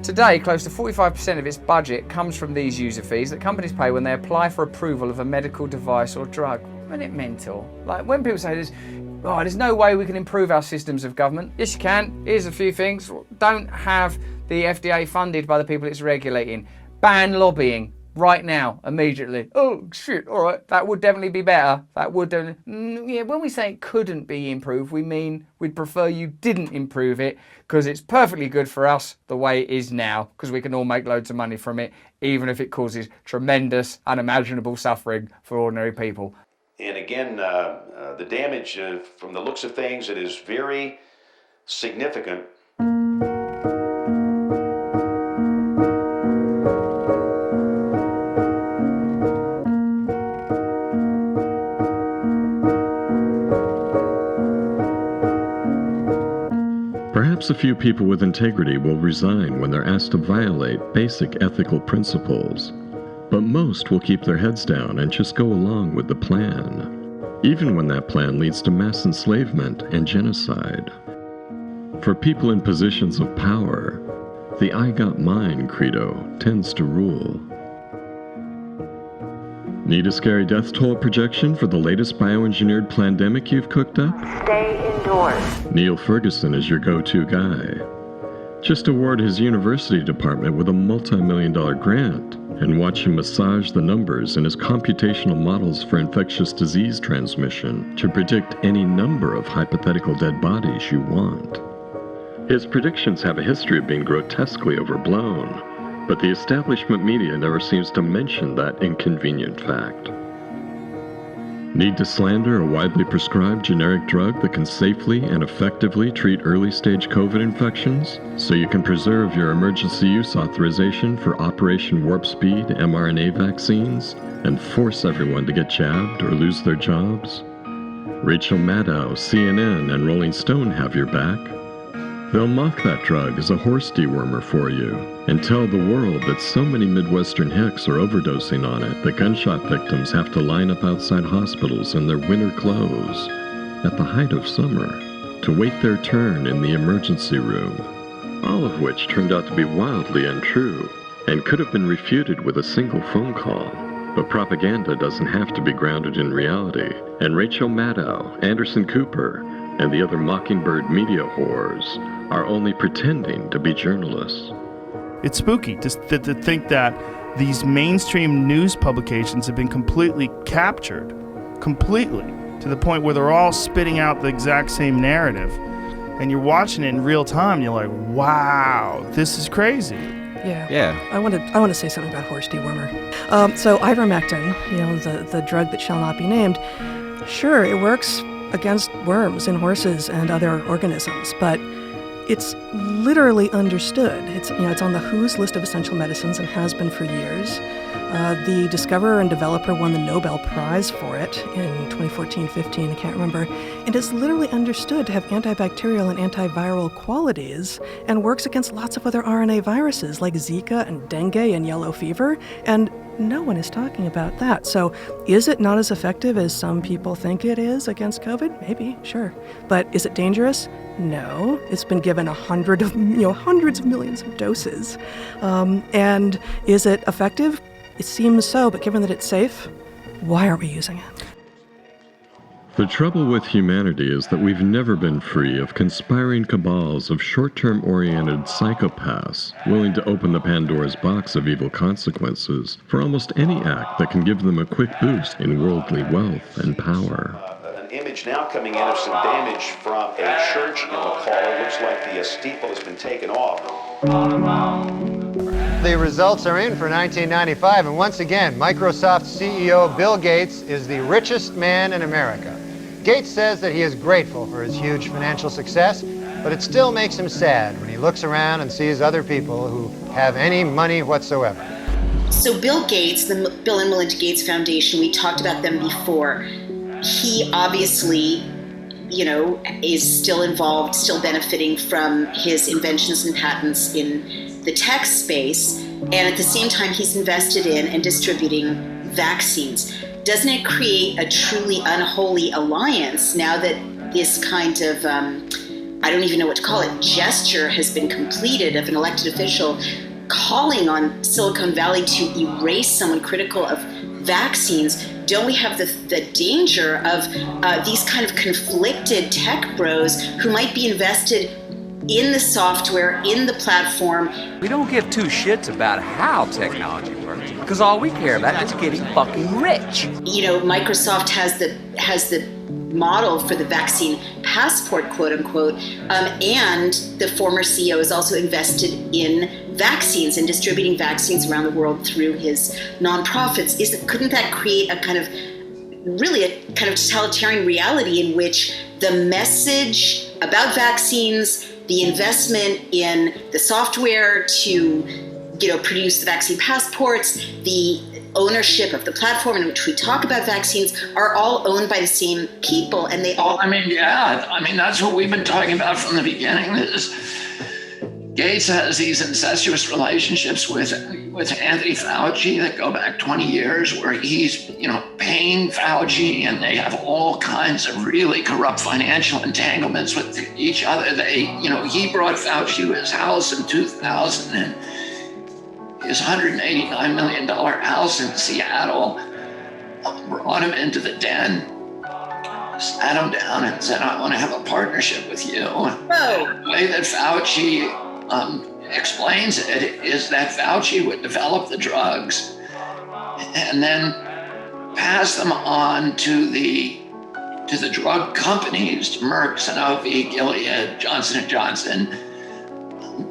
Today, close to 45% of its budget comes from these user fees that companies pay when they apply for approval of a medical device or drug. Isn't it mental? Like when people say there's no way we can improve our systems of government. Yes, you can. Here's a few things. Don't have the FDA funded by the people it's regulating. Ban lobbying right now, immediately. Oh, shit, all right, that would definitely be better. That would definitely... Yeah, when we say it couldn't be improved, we mean we'd prefer you didn't improve it because it's perfectly good for us the way it is now because we can all make loads of money from it, even if it causes tremendous, unimaginable suffering for ordinary people. And again, the damage, from the looks of things, it is very significant. Perhaps a few people with integrity will resign when they're asked to violate basic ethical principles, but most will keep their heads down and just go along with the plan, even when that plan leads to mass enslavement and genocide. For people in positions of power, the I got mine credo tends to rule. Need a scary death toll projection for the latest bioengineered plandemic you've cooked up? Stay indoors. Neil Ferguson is your go-to guy. Just award his university department with a multi-million-dollar grant and watch him massage the numbers in his computational models for infectious disease transmission to predict any number of hypothetical dead bodies you want. His predictions have a history of being grotesquely overblown, but the establishment media never seems to mention that inconvenient fact. Need to slander a widely prescribed generic drug that can safely and effectively treat early-stage COVID infections so you can preserve your emergency use authorization for Operation Warp Speed mRNA vaccines and force everyone to get jabbed or lose their jobs? Rachel Maddow, CNN, and Rolling Stone have your back. They'll mock that drug as a horse dewormer for you and tell the world that so many Midwestern hicks are overdosing on it that gunshot victims have to line up outside hospitals in their winter clothes at the height of summer to wait their turn in the emergency room, all of which turned out to be wildly untrue and could have been refuted with a single phone call. But propaganda doesn't have to be grounded in reality, and Rachel Maddow, Anderson Cooper, and the other Mockingbird media whores are only pretending to be journalists. It's spooky to think that these mainstream news publications have been completely captured, completely, to the point where they're all spitting out the exact same narrative. And you're watching it in real time, and you're like, wow, this is crazy. Yeah. I want to say something about horse dewormer. So ivermectin, the drug that shall not be named, sure, it works against worms in horses and other organisms, but It's literally understood. It's on the WHO's list of essential medicines and has been for years. The discoverer and developer won the Nobel Prize for it in 2014-15, I can't remember. And it's literally understood to have antibacterial and antiviral qualities and works against lots of other RNA viruses like Zika and dengue and yellow fever. And no one is talking about that. So is it not as effective as some people think it is against COVID? Maybe, sure. But is it dangerous? No. It's been given hundreds of millions of doses. And is it effective? It seems so, but given that it's safe, why aren't we using it? The trouble with humanity is that we've never been free of conspiring cabals of short-term oriented psychopaths willing to open the Pandora's box of evil consequences for almost any act that can give them a quick boost in worldly wealth and power. An image now coming in of some damage from a church in McCall. It looks like the steeple has been taken off. The results are in for 1995, and once again, Microsoft CEO Bill Gates is the richest man in America. Gates says that he is grateful for his huge financial success, but it still makes him sad when he looks around and sees other people who have any money whatsoever. So Bill Gates, the Bill and Melinda Gates Foundation, we talked about them before. He obviously, is still involved, still benefiting from his inventions and patents in the tech space, and at the same time he's invested in and distributing vaccines. Doesn't it create a truly unholy alliance now that this kind of, I don't even know what to call it, gesture has been completed of an elected official calling on Silicon Valley to erase someone critical of vaccines? Don't we have the danger of these kind of conflicted tech bros who might be invested in the software, in the platform? We don't give two shits about how technology works, because all we care about is getting fucking rich. Microsoft has the model for the vaccine passport, quote unquote, and the former CEO is also invested in vaccines and distributing vaccines around the world through his nonprofits. Couldn't that create a kind of totalitarian reality in which the message about vaccines, the investment in the software to, produce the vaccine passports, the ownership of the platform in which we talk about vaccines are all owned by the same people, and they all... that's what we've been talking about from the beginning. Gates has these incestuous relationships with Anthony Fauci that go back 20 years, where he's, paying Fauci, and they have all kinds of really corrupt financial entanglements with each other. He brought Fauci to his house in 2000, and his $189 million house in Seattle, brought him into the den, sat him down and said, I want to have a partnership with you. The way that Fauci explains it is that Fauci would develop the drugs and then pass them on to the drug companies, to Merck, Sanofi, Gilead, Johnson & Johnson.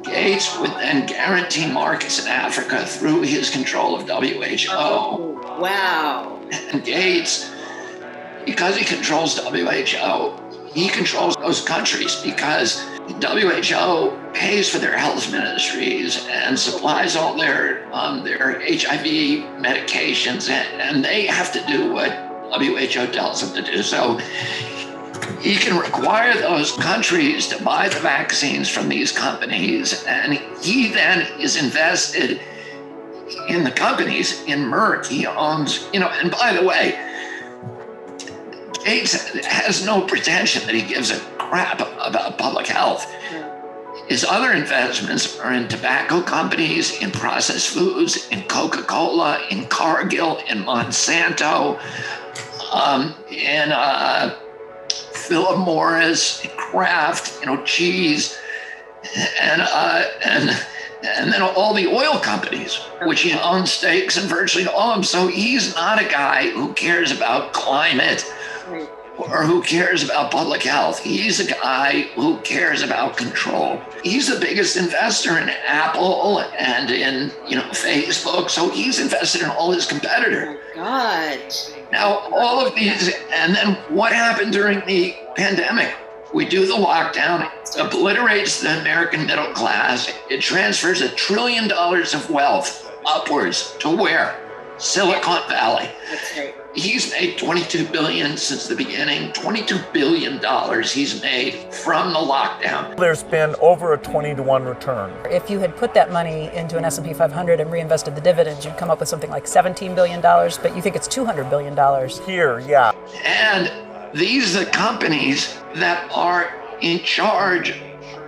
Gates would then guarantee markets in Africa through his control of WHO. Oh, wow. And Gates, because he controls WHO, he controls those countries because WHO pays for their health ministries and supplies all their HIV medications, and they have to do what WHO tells them to do. So he can require those countries to buy the vaccines from these companies, and he then is invested in the companies. In Merck, he owns, and by the way, Gates has no pretension that he gives a crap about public health. His other investments are in tobacco companies, in processed foods, in Coca-Cola, in Cargill, in Monsanto, in Philip Morris, Kraft, cheese, and then all the oil companies, which he owns stakes in virtually all of them. So he's not a guy who cares about climate or who cares about public health. He's a guy who cares about control. He's the biggest investor in Apple and in Facebook. So he's invested in all his competitors. Oh, God. Now, all of these, and then what happened during the pandemic? We do the lockdown, it obliterates the American middle class. It transfers $1 trillion of wealth upwards to where? Silicon Valley. That's right. He's made $22 billion since the beginning. $22 billion he's made from the lockdown. There's been over a 20-to-1 return. If you had put that money into an S&P 500 and reinvested the dividends, you'd come up with something like $17 billion, but you think it's $200 billion. Here, yeah. And these are companies that are in charge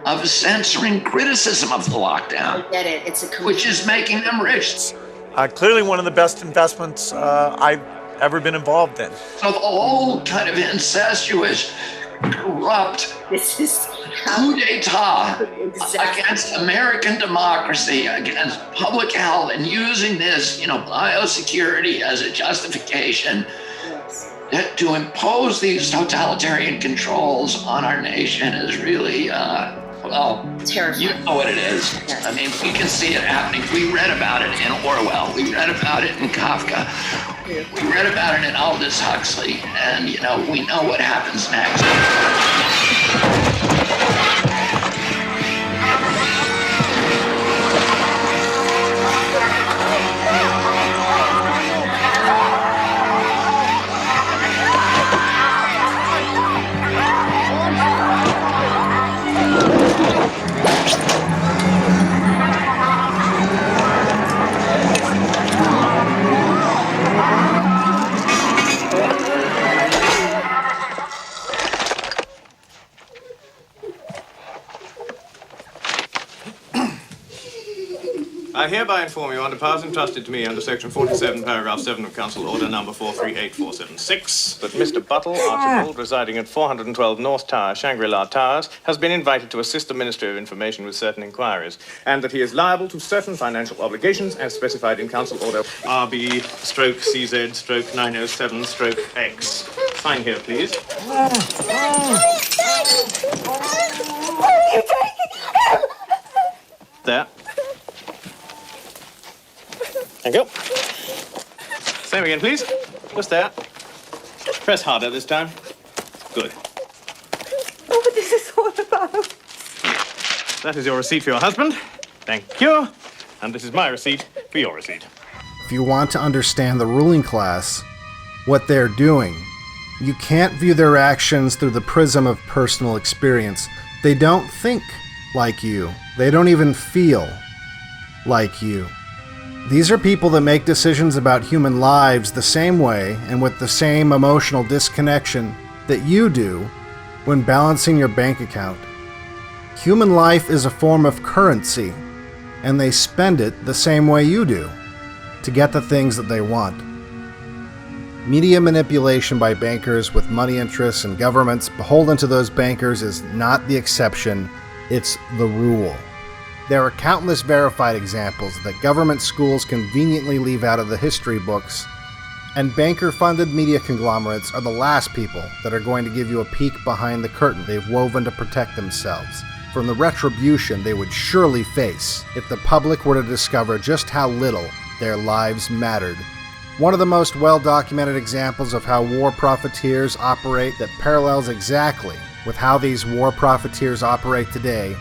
of censoring criticism of the lockdown. I get it. It's a which is making them rich. Clearly one of the best investments I've ever been involved in. So the whole kind of incestuous, corrupt coup d'etat against American democracy, against public health, and using this, biosecurity as a justification to impose these totalitarian controls on our nation is really, terrifying. You know what it is. Yes. I mean, we can see it happening. We read about it in Orwell. We read about it in Kafka. We read about it in Aldous Huxley. And, we know what happens next. I hereby inform you, under powers entrusted to me under Section 47, Paragraph 7 of Council Order Number 438476, that Mr. Buttle, Archibald, residing at 412 North Tower, Shangri-La Towers, has been invited to assist the Ministry of Information with certain inquiries, and that he is liable to certain financial obligations as specified in Council Order RB/CZ/907/X. Sign here, please. There. Thank you. Same again, please. Just there. Press harder this time. Good. Oh, what is this all about? That is your receipt for your husband. Thank you. And this is my receipt for your receipt. If you want to understand the ruling class, what they're doing, you can't view their actions through the prism of personal experience. They don't think like you. They don't even feel like you. These are people that make decisions about human lives the same way and with the same emotional disconnection that you do when balancing your bank account. Human life is a form of currency, and they spend it the same way you do, to get the things that they want. Media manipulation by bankers with money interests and governments beholden to those bankers is not the exception, it's the rule. There are countless verified examples that government schools conveniently leave out of the history books, and banker-funded media conglomerates are the last people that are going to give you a peek behind the curtain they've woven to protect themselves from the retribution they would surely face if the public were to discover just how little their lives mattered. One of the most well-documented examples of how war profiteers operate that parallels exactly with how these war profiteers operate today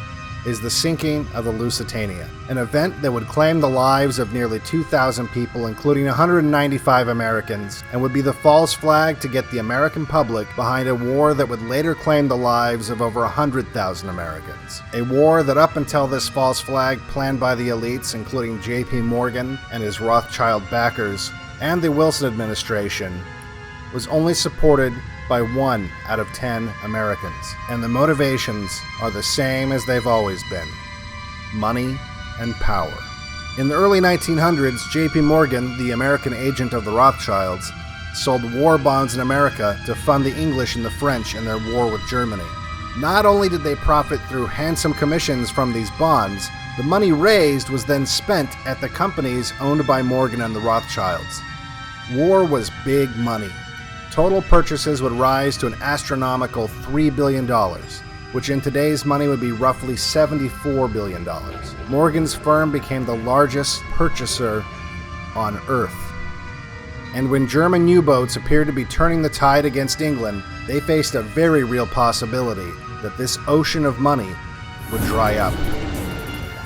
is the sinking of the Lusitania, an event that would claim the lives of nearly 2,000 people, including 195 Americans, and would be the false flag to get the American public behind a war that would later claim the lives of over 100,000 Americans. A war that up until this false flag, planned by the elites, including J.P. Morgan and his Rothschild backers, and the Wilson administration, was only supported by 1 out of 10 Americans, and the motivations are the same as they've always been: money and power. In the early 1900s, J.P. Morgan, the American agent of the Rothschilds, sold war bonds in America to fund the English and the French in their war with Germany. Not only did they profit through handsome commissions from these bonds, the money raised was then spent at the companies owned by Morgan and the Rothschilds. War was big money. Total purchases would rise to an astronomical $3 billion, which in today's money would be roughly $74 billion. Morgan's firm became the largest purchaser on Earth. And when German U-boats appeared to be turning the tide against England, they faced a very real possibility that this ocean of money would dry up.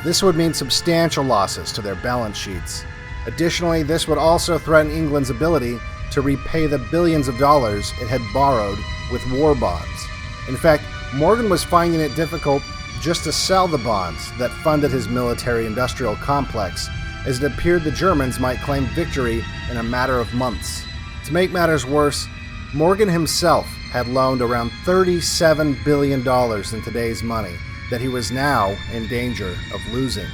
This would mean substantial losses to their balance sheets. Additionally, this would also threaten England's ability to repay the billions of dollars it had borrowed with war bonds. In fact, Morgan was finding it difficult just to sell the bonds that funded his military-industrial complex, as it appeared the Germans might claim victory in a matter of months. To make matters worse, Morgan himself had loaned around $37 billion in today's money that he was now in danger of losing.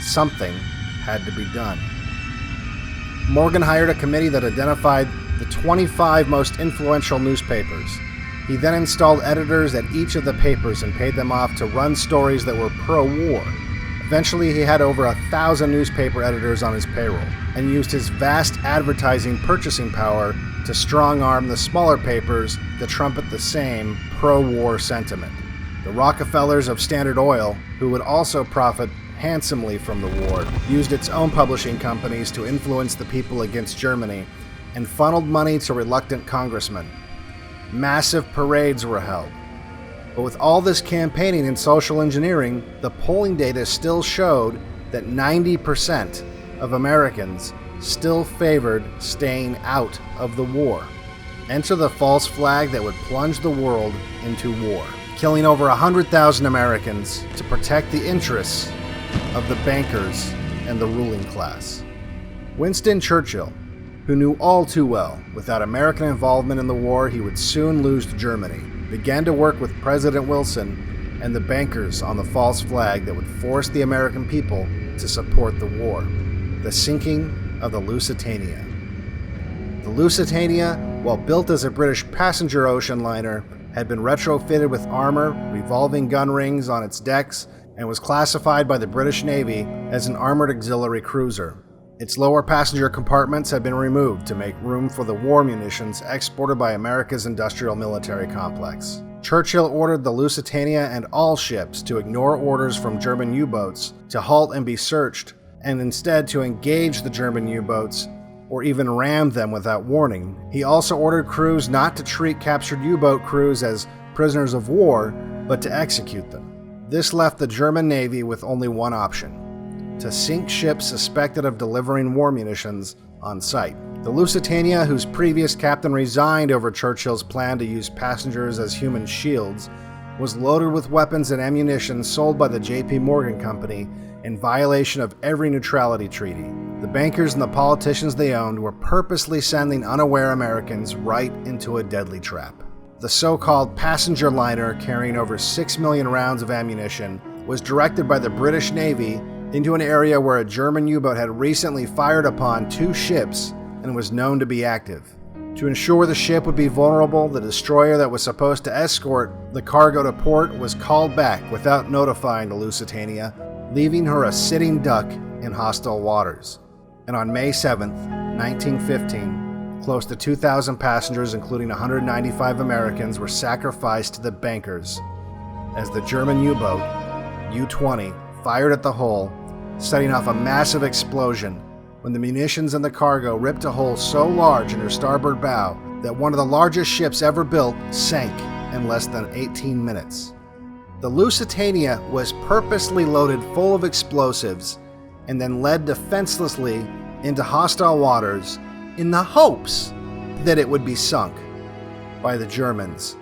Something had to be done. Morgan hired a committee that identified the 25 most influential newspapers. He then installed editors at each of the papers and paid them off to run stories that were pro-war. Eventually, he had over 1,000 newspaper editors on his payroll and used his vast advertising purchasing power to strong-arm the smaller papers to trumpet the same pro-war sentiment. The Rockefellers of Standard Oil, who would also profit handsomely from the war, used its own publishing companies to influence the people against Germany and funneled money to reluctant congressmen. Massive parades were held. But with all this campaigning and social engineering, the polling data still showed that 90% of Americans still favored staying out of the war. Enter the false flag that would plunge the world into war, killing over 100,000 Americans to protect the interests of the bankers and the ruling class. Winston Churchill, who knew all too well without American involvement in the war he would soon lose to Germany, began to work with President Wilson and the bankers on the false flag that would force the American people to support the war, the sinking of the Lusitania. The Lusitania, while built as a British passenger ocean liner, had been retrofitted with armor, revolving gun rings on its decks, and was classified by the British Navy as an armored auxiliary cruiser. Its lower passenger compartments had been removed to make room for the war munitions exported by America's industrial military complex. Churchill ordered the Lusitania and all ships to ignore orders from German U-boats to halt and be searched, and instead to engage the German U-boats or even ram them without warning. He also ordered crews not to treat captured U-boat crews as prisoners of war, but to execute them. This left the German Navy with only one option: to sink ships suspected of delivering war munitions on sight. The Lusitania, whose previous captain resigned over Churchill's plan to use passengers as human shields, was loaded with weapons and ammunition sold by the J.P. Morgan Company in violation of every neutrality treaty. The bankers and the politicians they owned were purposely sending unaware Americans right into a deadly trap. The so-called passenger liner, carrying over 6 million rounds of ammunition, was directed by the British Navy into an area where a German U-boat had recently fired upon 2 ships and was known to be active. To ensure the ship would be vulnerable, the destroyer that was supposed to escort the cargo to port was called back without notifying the Lusitania, leaving her a sitting duck in hostile waters. And on May 7th, 1915, close to 2,000 passengers, including 195 Americans, were sacrificed to the bankers as the German U-boat, U-20, fired at the hull, setting off a massive explosion when the munitions in the cargo ripped a hole so large in her starboard bow that one of the largest ships ever built sank in less than 18 minutes. The Lusitania was purposely loaded full of explosives and then led defenselessly into hostile waters in the hopes that it would be sunk by the Germans.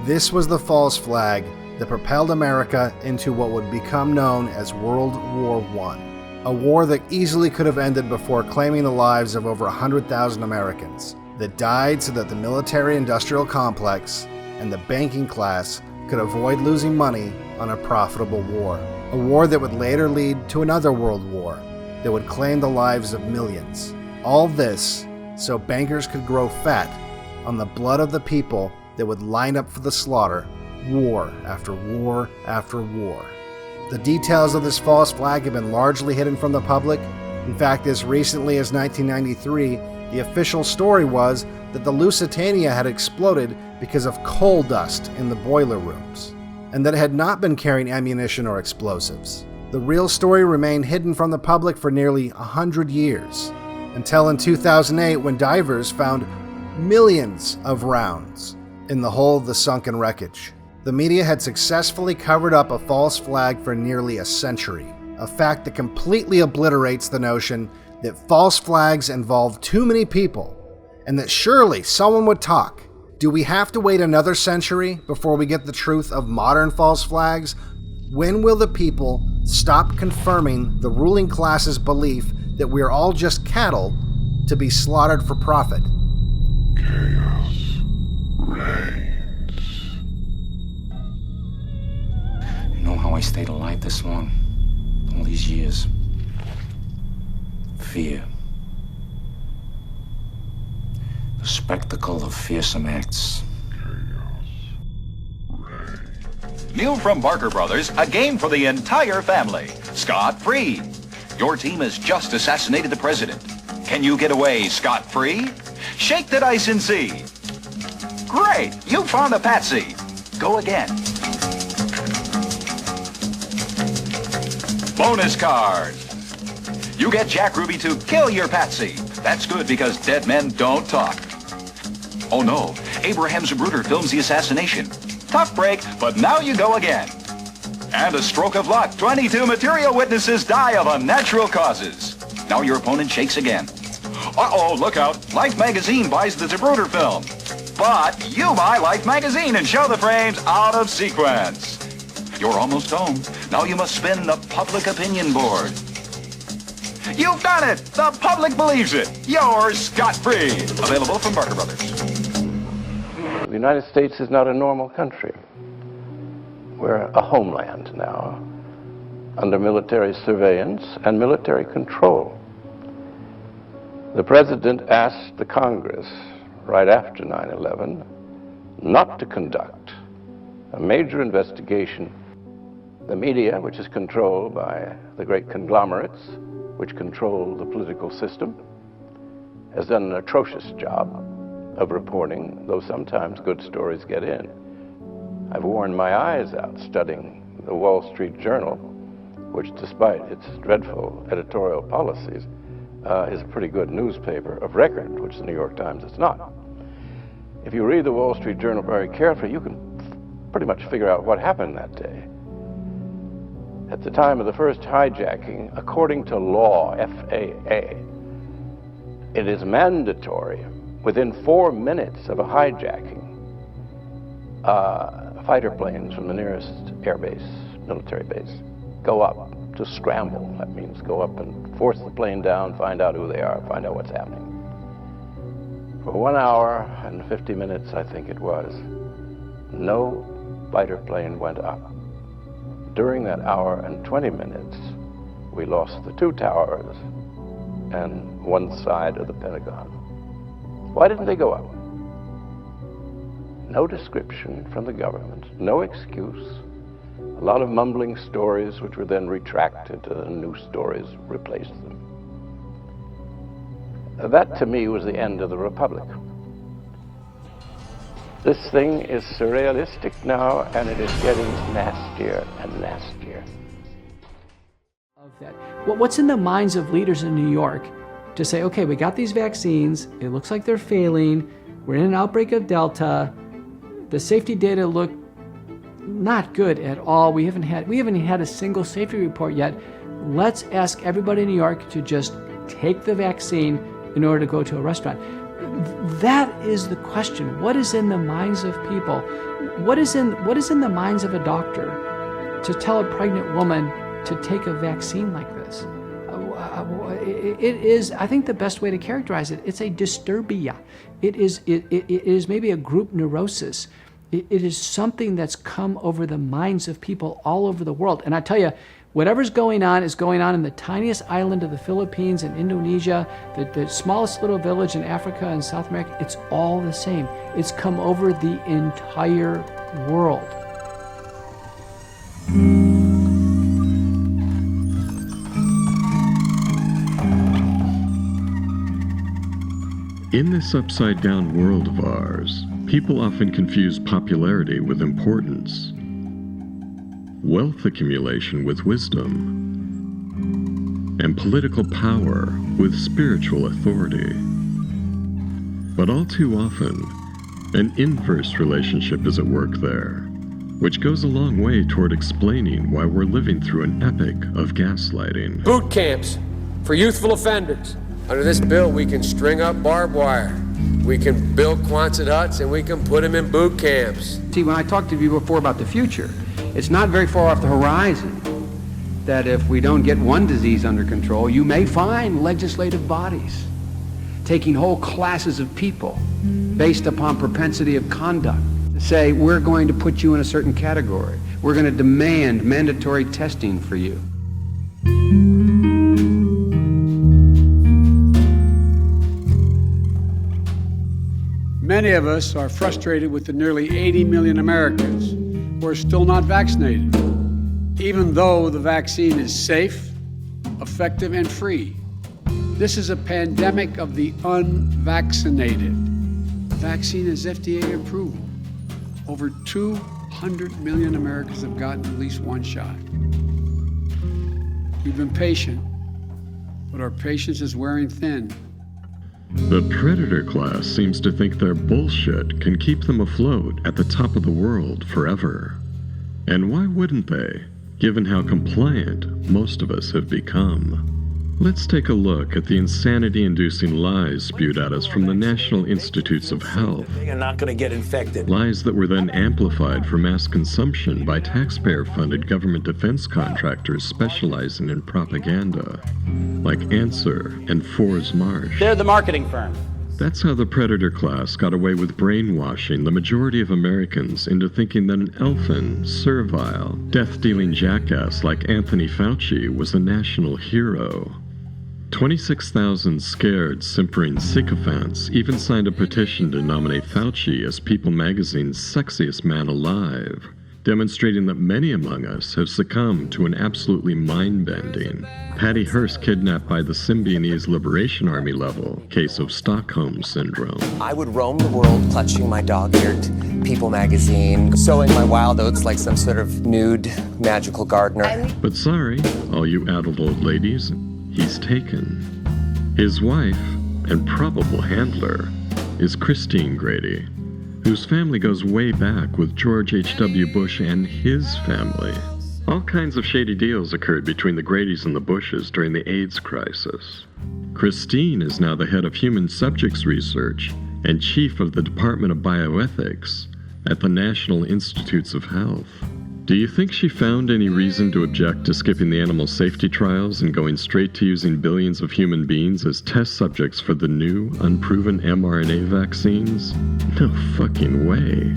This was the false flag that propelled America into what would become known as World War I, a war that easily could have ended before claiming the lives of over 100,000 Americans, that died so that the military-industrial complex and the banking class could avoid losing money on a profitable war. A war that would later lead to another world war that would claim the lives of millions. All this so bankers could grow fat on the blood of the people that would line up for the slaughter, war after war after war. The details of this false flag have been largely hidden from the public. In fact, as recently as 1993, the official story was that the Lusitania had exploded because of coal dust in the boiler rooms, and that it had not been carrying ammunition or explosives. The real story remained hidden from the public for nearly 100 years, until in 2008 when divers found millions of rounds in the hull of the sunken wreckage. The media had successfully covered up a false flag for nearly a century, a fact that completely obliterates the notion that false flags involve too many people, and that surely someone would talk. Do we have to wait another century before we get the truth of modern false flags? When will the people stop confirming the ruling class's belief that we're all just cattle to be slaughtered for profit? Chaos reigns. You know how I stayed alive this long? All these years. Fear. The spectacle of fearsome acts. New from Barker Brothers, a game for the entire family. Scot-free. Your team has just assassinated the president. Can you get away scot-free? Shake the dice and see. Great, you found a patsy. Go again. Bonus card. You get Jack Ruby to kill your patsy. That's good because dead men don't talk. Oh no, Abraham Zapruder films the assassination. Tough break, but now you go again. And a stroke of luck, 22 material witnesses die of unnatural causes. Now your opponent shakes again. Uh-oh, look out, Life magazine buys the Zapruder film. But you buy Life magazine and show the frames out of sequence. You're almost home. Now you must spin the public opinion board. You've done it! The public believes it! You're scot-free! Available from Barker Brothers. The United States is not a normal country. We're a homeland now, under military surveillance and military control. The President asked the Congress, right after 9/11, not to conduct a major investigation. The media, which is controlled by the great conglomerates, which control the political system, has done an atrocious job of reporting, though sometimes good stories get in. I've worn my eyes out studying the Wall Street Journal, which despite its dreadful editorial policies, is a pretty good newspaper of record, which the New York Times is not. If you read the Wall Street Journal very carefully, you can pretty much figure out what happened that day. At the time of the first hijacking, according to law, FAA, it is mandatory within 4 minutes of a hijacking, fighter planes from the nearest airbase, military base, go up to scramble. That means go up and force the plane down, find out who they are, find out what's happening. For 1 hour and 50 minutes, I think it was, no fighter plane went up. During that hour and 20 minutes, we lost the 2 towers and 1 side of the Pentagon. Why didn't they go up? No description from the government, no excuse. A lot of mumbling stories which were then retracted and new stories replaced them. That to me was the end of the Republic. This thing is surrealistic now, and it is getting nastier and nastier. Of that. What's in the minds of leaders in New York to say, okay, we got these vaccines, it looks like they're failing, we're in an outbreak of Delta, the safety data look not good at all, we haven't had a single safety report yet. Let's ask everybody in New York to just take the vaccine in order to go to a restaurant. That is the question. What is in the minds of people? What is in the minds of a doctor to tell a pregnant woman to take a vaccine like this? It is, I think the best way to characterize it, it's a disturbia. It is maybe a group neurosis. It is something that's come over the minds of people all over the world. And I tell you, whatever's going on is going on in the tiniest island of the Philippines and Indonesia, the smallest little village in Africa and South America. It's all the same. It's come over the entire world. In this upside-down world of ours, people often confuse popularity with importance, wealth accumulation with wisdom, and political power with spiritual authority. But all too often, an inverse relationship is at work there, which goes a long way toward explaining why we're living through an epic of gaslighting. Boot camps for youthful offenders. Under this bill, we can string up barbed wire. We can build Quonset huts, and we can put them in boot camps. See, when I talked to you before about the future, it's not very far off the horizon that if we don't get one disease under control, you may find legislative bodies taking whole classes of people based upon propensity of conduct to say, we're going to put you in a certain category. We're going to demand mandatory testing for you. Many of us are frustrated with the nearly 80 million Americans who are still not vaccinated, even though the vaccine is safe, effective, and free. This is a pandemic of the unvaccinated. The vaccine has FDA approval. Over 200 million Americans have gotten at least one shot. We've been patient, but our patience is wearing thin. The predator class seems to think their bullshit can keep them afloat at the top of the world forever. And why wouldn't they, given how compliant most of us have become? Let's take a look at the insanity-inducing lies spewed at us from the National Institutes of Health. You're not going to get infected. Lies that were then amplified for mass consumption by taxpayer-funded government defense contractors specializing in propaganda, like Answer and Fours Marsh. They're the marketing firm. That's how the predator class got away with brainwashing the majority of Americans into thinking that an elfin, servile, death-dealing jackass like Anthony Fauci was a national hero. 26,000 scared, simpering sycophants even signed a petition to nominate Fauci as People magazine's sexiest man alive, demonstrating that many among us have succumbed to an absolutely mind-bending, Patty Hearst kidnapped by the Symbionese Liberation Army level case of Stockholm Syndrome. I would roam the world clutching my dog-eared People magazine, sowing my wild oats like some sort of nude magical gardener. But sorry, all you addled old ladies, he's taken. His wife, and probable handler, is Christine Grady, whose family goes way back with George H.W. Bush and his family. All kinds of shady deals occurred between the Gradys and the Bushes during the AIDS crisis. Christine is now the head of human subjects research and chief of the Department of Bioethics at the National Institutes of Health. Do you think she found any reason to object to skipping the animal safety trials and going straight to using billions of human beings as test subjects for the new, unproven mRNA vaccines? No fucking way.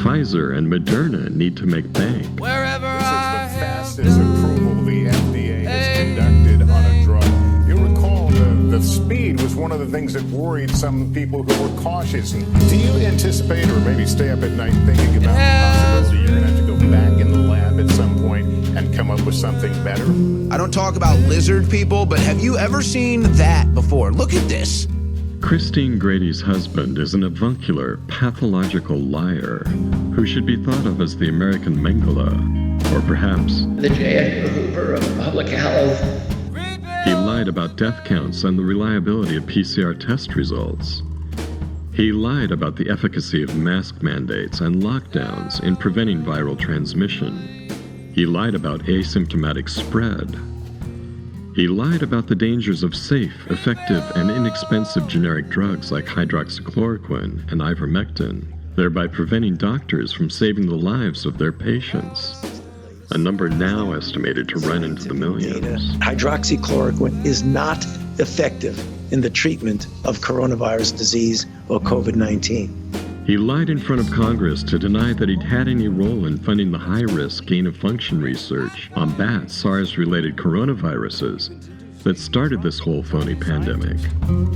Pfizer and Moderna need to make bank. Wherever this is the fastest approval the FDA has conducted on a drug. You'll recall the speed was one of the things that worried some people who were cautious. And do you anticipate, or maybe stay up at night thinking about the possibility you're going to have to go back in the lab at some point and come up with something better? I don't talk about lizard people, but have you ever seen that before? Look at this. Christine Grady's husband is an avuncular, pathological liar who should be thought of as the American Mengele, or perhaps the J. Edgar Hoover of public health. He lied about death counts and the reliability of PCR test results. He lied about the efficacy of mask mandates and lockdowns in preventing viral transmission. He lied about asymptomatic spread. He lied about the dangers of safe, effective, and inexpensive generic drugs like hydroxychloroquine and ivermectin, thereby preventing doctors from saving the lives of their patients, a number now estimated to run into the millions. Hydroxychloroquine is not effective in the treatment of coronavirus disease or COVID-19. He lied in front of Congress to deny that he'd had any role in funding the high-risk gain-of-function research on bat SARS-related coronaviruses that started this whole phony pandemic.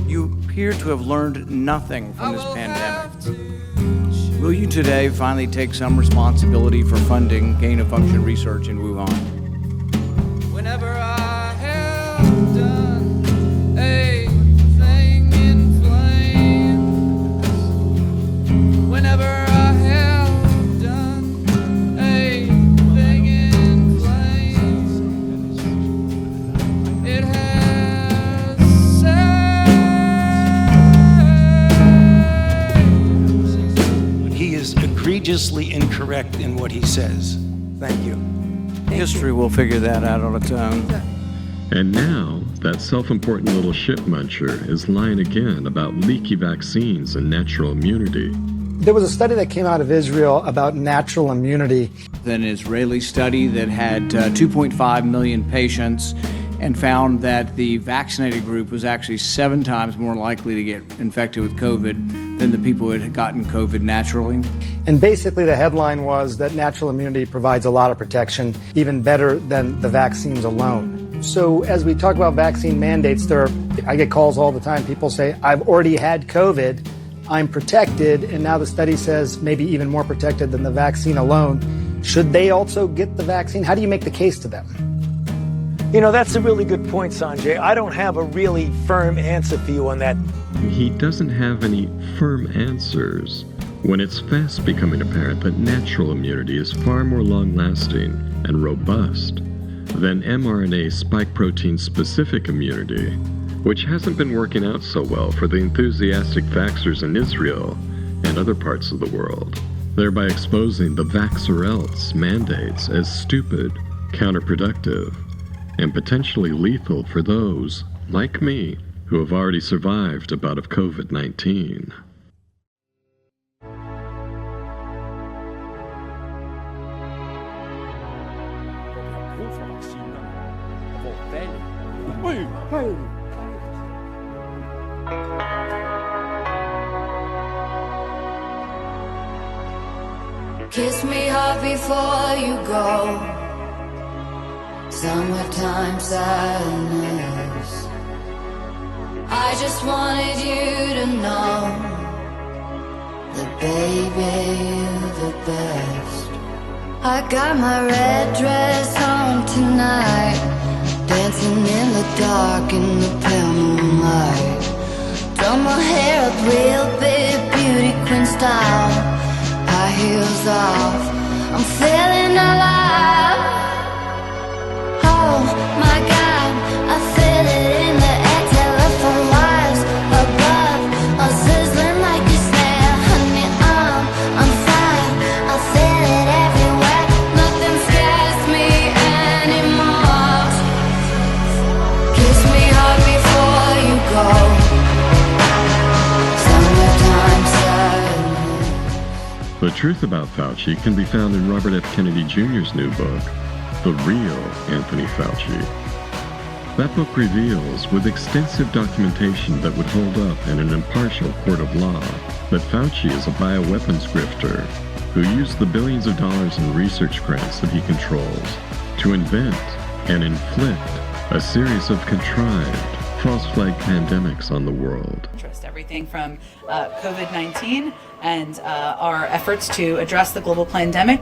You appear to have learned nothing from this pandemic. Will you today finally take some responsibility for funding gain-of-function research in Wuhan? Whenever I have done a thing in flames, whenever I have done a thing in flames, it has outrageously incorrect in what he says. Thank you. History will figure that out on its own. And now, that self-important little shit muncher is lying again about leaky vaccines and natural immunity. There was a study that came out of Israel about natural immunity. An Israeli study that had 2.5 million patients and found that the vaccinated group was actually 7 times more likely to get infected with COVID than the people who had gotten COVID naturally. And basically the headline was that natural immunity provides a lot of protection, even better than the vaccines alone. So as we talk about vaccine mandates, I get calls all the time. People say, I've already had COVID, I'm protected, and now the study says maybe even more protected than the vaccine alone. Should they also get the vaccine? How do you make the case to them? You know, that's a really good point, Sanjay. I don't have a really firm answer for you on that. He doesn't have any firm answers when it's fast becoming apparent that natural immunity is far more long-lasting and robust than mRNA spike protein specific immunity, which hasn't been working out so well for the enthusiastic vaxxers in Israel and other parts of the world, thereby exposing the vax or else mandates as stupid, counterproductive, and potentially lethal for those, like me, who have already survived a bout of COVID-19. Kiss me hard before you go. Summertime sadness. I just wanted you to know that, baby, you're the best. I got my red dress on tonight, dancing in the dark in the pale moonlight. Done my hair up real big, beauty queen style. High heels off, I'm feeling alive. Oh my God, I feel it in the air. Telephone wires above, are sizzling like a snare. Honey, I'm fire, I feel it everywhere. Nothing scares me anymore. Kiss me hard before you go. Summertime sadness. The truth about Fauci can be found in Robert F. Kennedy Jr.'s new book, The Real Anthony Fauci. That book reveals, with extensive documentation that would hold up in an impartial court of law, that Fauci is a bioweapons grifter who used the billions of dollars in research grants that he controls to invent and inflict a series of contrived false flag pandemics on the world. Everything from COVID-19 and our efforts to address the global pandemic.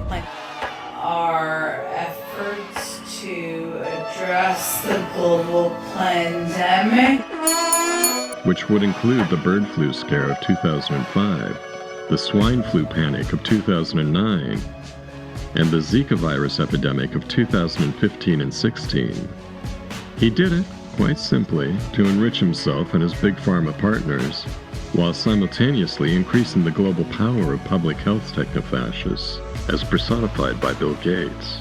Our efforts to address the global pandemic. Which would include the bird flu scare of 2005, the swine flu panic of 2009, and the Zika virus epidemic of 2015 and 16. He did it, quite simply, to enrich himself and his big pharma partners, while simultaneously increasing the global power of public health technofascists, as personified by Bill Gates.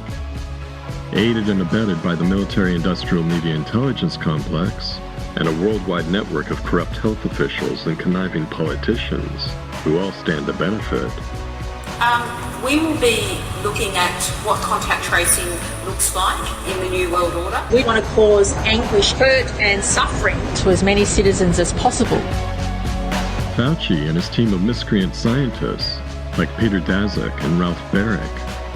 Aided and abetted by the military-industrial media intelligence complex, and a worldwide network of corrupt health officials and conniving politicians, who all stand to benefit. We will be looking at what contact tracing looks like in the New World Order. We want to cause anguish, hurt and suffering to as many citizens as possible. Fauci and his team of miscreant scientists, like Peter Daszak and Ralph Baric,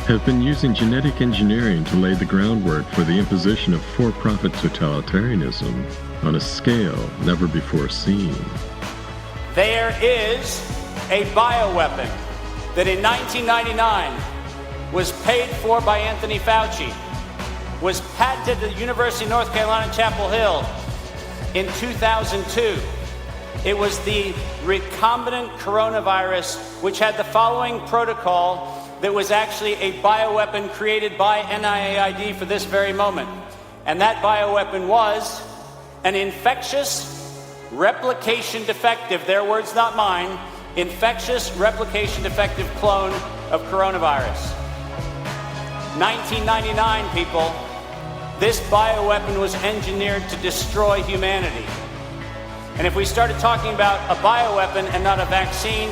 have been using genetic engineering to lay the groundwork for the imposition of for-profit totalitarianism on a scale never before seen. There is a bioweapon that in 1999 was paid for by Anthony Fauci, was patented at the University of North Carolina, Chapel Hill in 2002. It was the recombinant coronavirus, which had the following protocol that was actually a bioweapon created by NIAID for this very moment. And that bioweapon was an infectious, replication defective, their words not mine, infectious replication defective clone of coronavirus. 1999, people. This bioweapon was engineered to destroy humanity. And if we started talking about a bioweapon and not a vaccine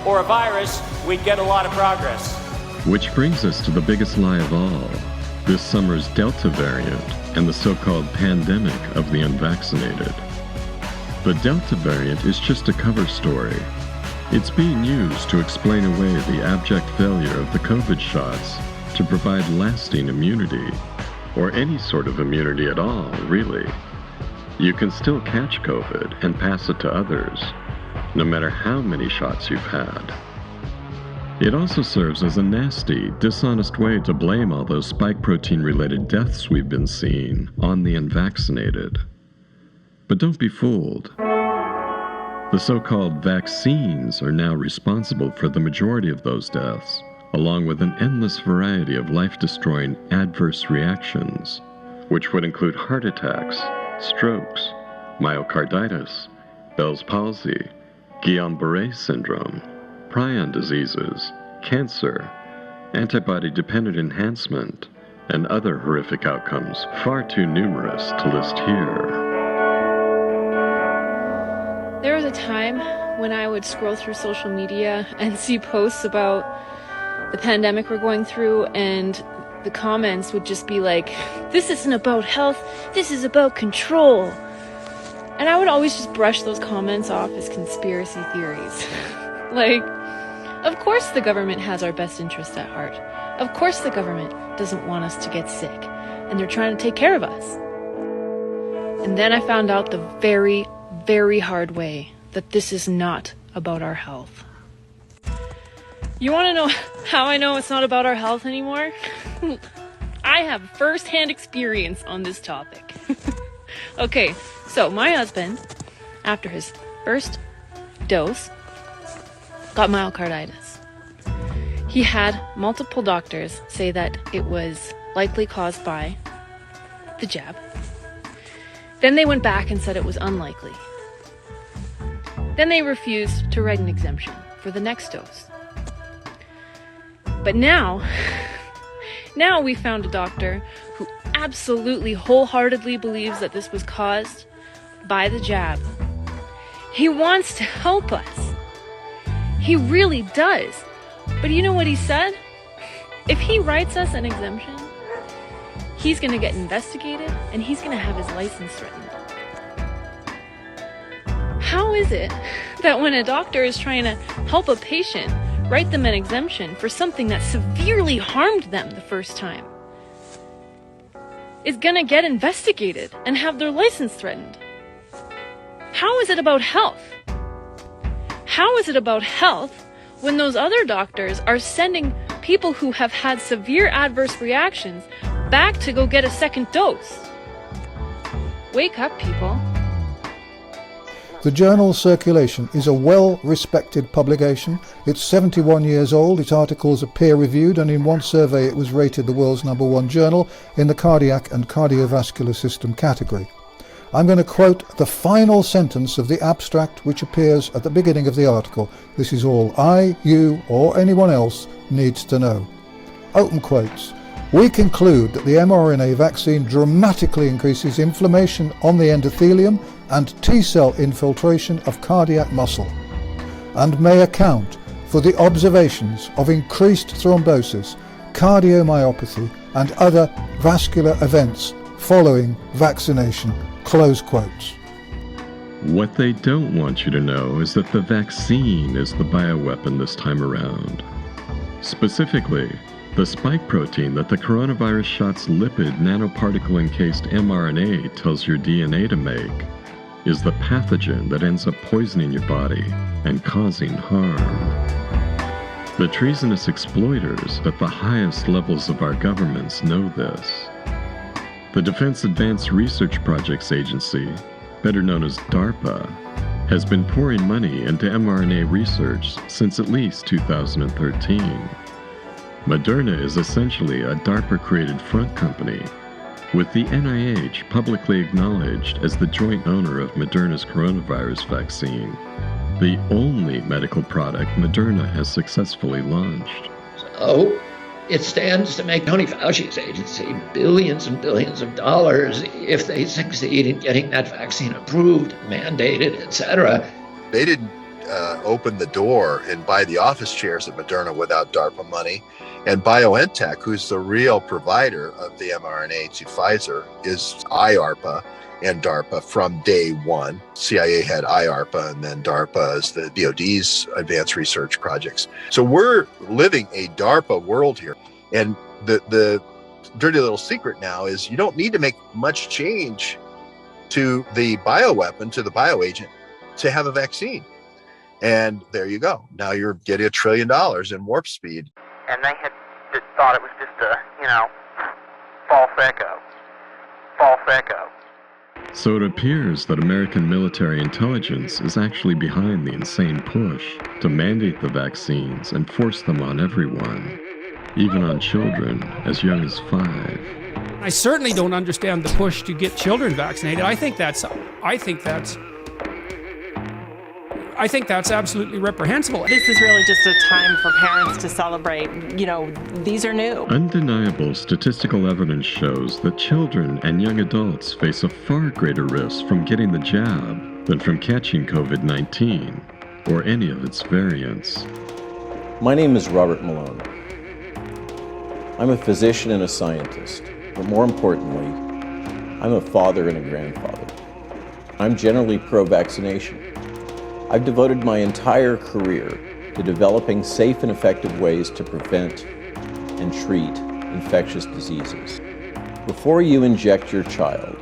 or a virus, we'd get a lot of progress. Which brings us to the biggest lie of all, this summer's Delta variant and the so-called pandemic of the unvaccinated. The Delta variant is just a cover story. It's being used to explain away the abject failure of the COVID shots to provide lasting immunity, or any sort of immunity at all, really. You can still catch COVID and pass it to others, no matter how many shots you've had. It also serves as a nasty, dishonest way to blame all those spike protein-related deaths we've been seeing on the unvaccinated. But don't be fooled. The so-called vaccines are now responsible for the majority of those deaths, along with an endless variety of life-destroying adverse reactions, which would include heart attacks, strokes, myocarditis, Bell's palsy, Guillain-Barré syndrome, prion diseases, cancer, antibody-dependent enhancement, and other horrific outcomes far too numerous to list here. There was a time when I would scroll through social media and see posts about the pandemic we're going through, and the comments would just be like, this isn't about health, this is about control. And I would always just brush those comments off as conspiracy theories. Like, of course the government has our best interests at heart. Of course the government doesn't want us to get sick, and they're trying to take care of us. And then I found out the very, very hard way that this is not about our health. You want to know how I know it's not about our health anymore? I have first-hand experience on this topic. Okay, so my husband, after his first dose, got myocarditis. He had multiple doctors say that it was likely caused by the jab. Then they went back and said it was unlikely. Then they refused to write an exemption for the next dose. But now we found a doctor who absolutely wholeheartedly believes that this was caused by the jab. He wants to help us. He really does. But you know what he said? If he writes us an exemption, he's going to get investigated and he's going to have his license threatened. How is it that when a doctor is trying to help a patient write them an exemption for something that severely harmed them the first time, is going to get investigated and have their license threatened? How is it about health? How is it about health when those other doctors are sending people who have had severe adverse reactions back to go get a second dose? Wake up, people. The journal Circulation is a well-respected publication. It's 71 years old, its articles are peer-reviewed, and in one survey it was rated the world's #1 journal in the cardiac and cardiovascular system category. I'm going to quote the final sentence of the abstract which appears at the beginning of the article. This is all I, you, or anyone else needs to know. Open quotes. We conclude that the mRNA vaccine dramatically increases inflammation on the endothelium and T-cell infiltration of cardiac muscle, and may account for the observations of increased thrombosis, cardiomyopathy, and other vascular events following vaccination. Close quotes. What they don't want you to know is that the vaccine is the bioweapon this time around. Specifically, the spike protein that the coronavirus shot's lipid nanoparticle-encased mRNA tells your DNA to make is the pathogen that ends up poisoning your body and causing harm. The treasonous exploiters at the highest levels of our governments know this. The Defense Advanced Research Projects Agency, better known as DARPA, has been pouring money into mRNA research since at least 2013. Moderna is essentially a DARPA-created front company, with the NIH publicly acknowledged as the joint owner of Moderna's coronavirus vaccine, the only medical product Moderna has successfully launched. Oh, it stands to make Tony Fauci's agency billions and billions of dollars if they succeed in getting that vaccine approved, mandated, etc. They didn't open the door and buy the office chairs at Moderna without DARPA money. And BioNTech, who's the real provider of the mRNA to Pfizer, is IARPA and DARPA from day one. CIA had IARPA and then DARPA as the DoD's advanced research projects. So we're living a DARPA world here. And the dirty little secret now is you don't need to make much change to the bioweapon, to the bioagent, to have a vaccine. And there you go. Now you're getting $1 trillion in warp speed. And they had thought it was just a, false echo. So it appears that American military intelligence is actually behind the insane push to mandate the vaccines and force them on everyone, even on children as young as 5. I certainly don't understand the push to get children vaccinated. I think that's absolutely reprehensible. This is really just a time for parents to celebrate. These are new. Undeniable statistical evidence shows that children and young adults face a far greater risk from getting the jab than from catching COVID-19 or any of its variants. My name is Robert Malone. I'm a physician and a scientist, but more importantly, I'm a father and a grandfather. I'm generally pro-vaccination. I've devoted my entire career to developing safe and effective ways to prevent and treat infectious diseases. Before you inject your child,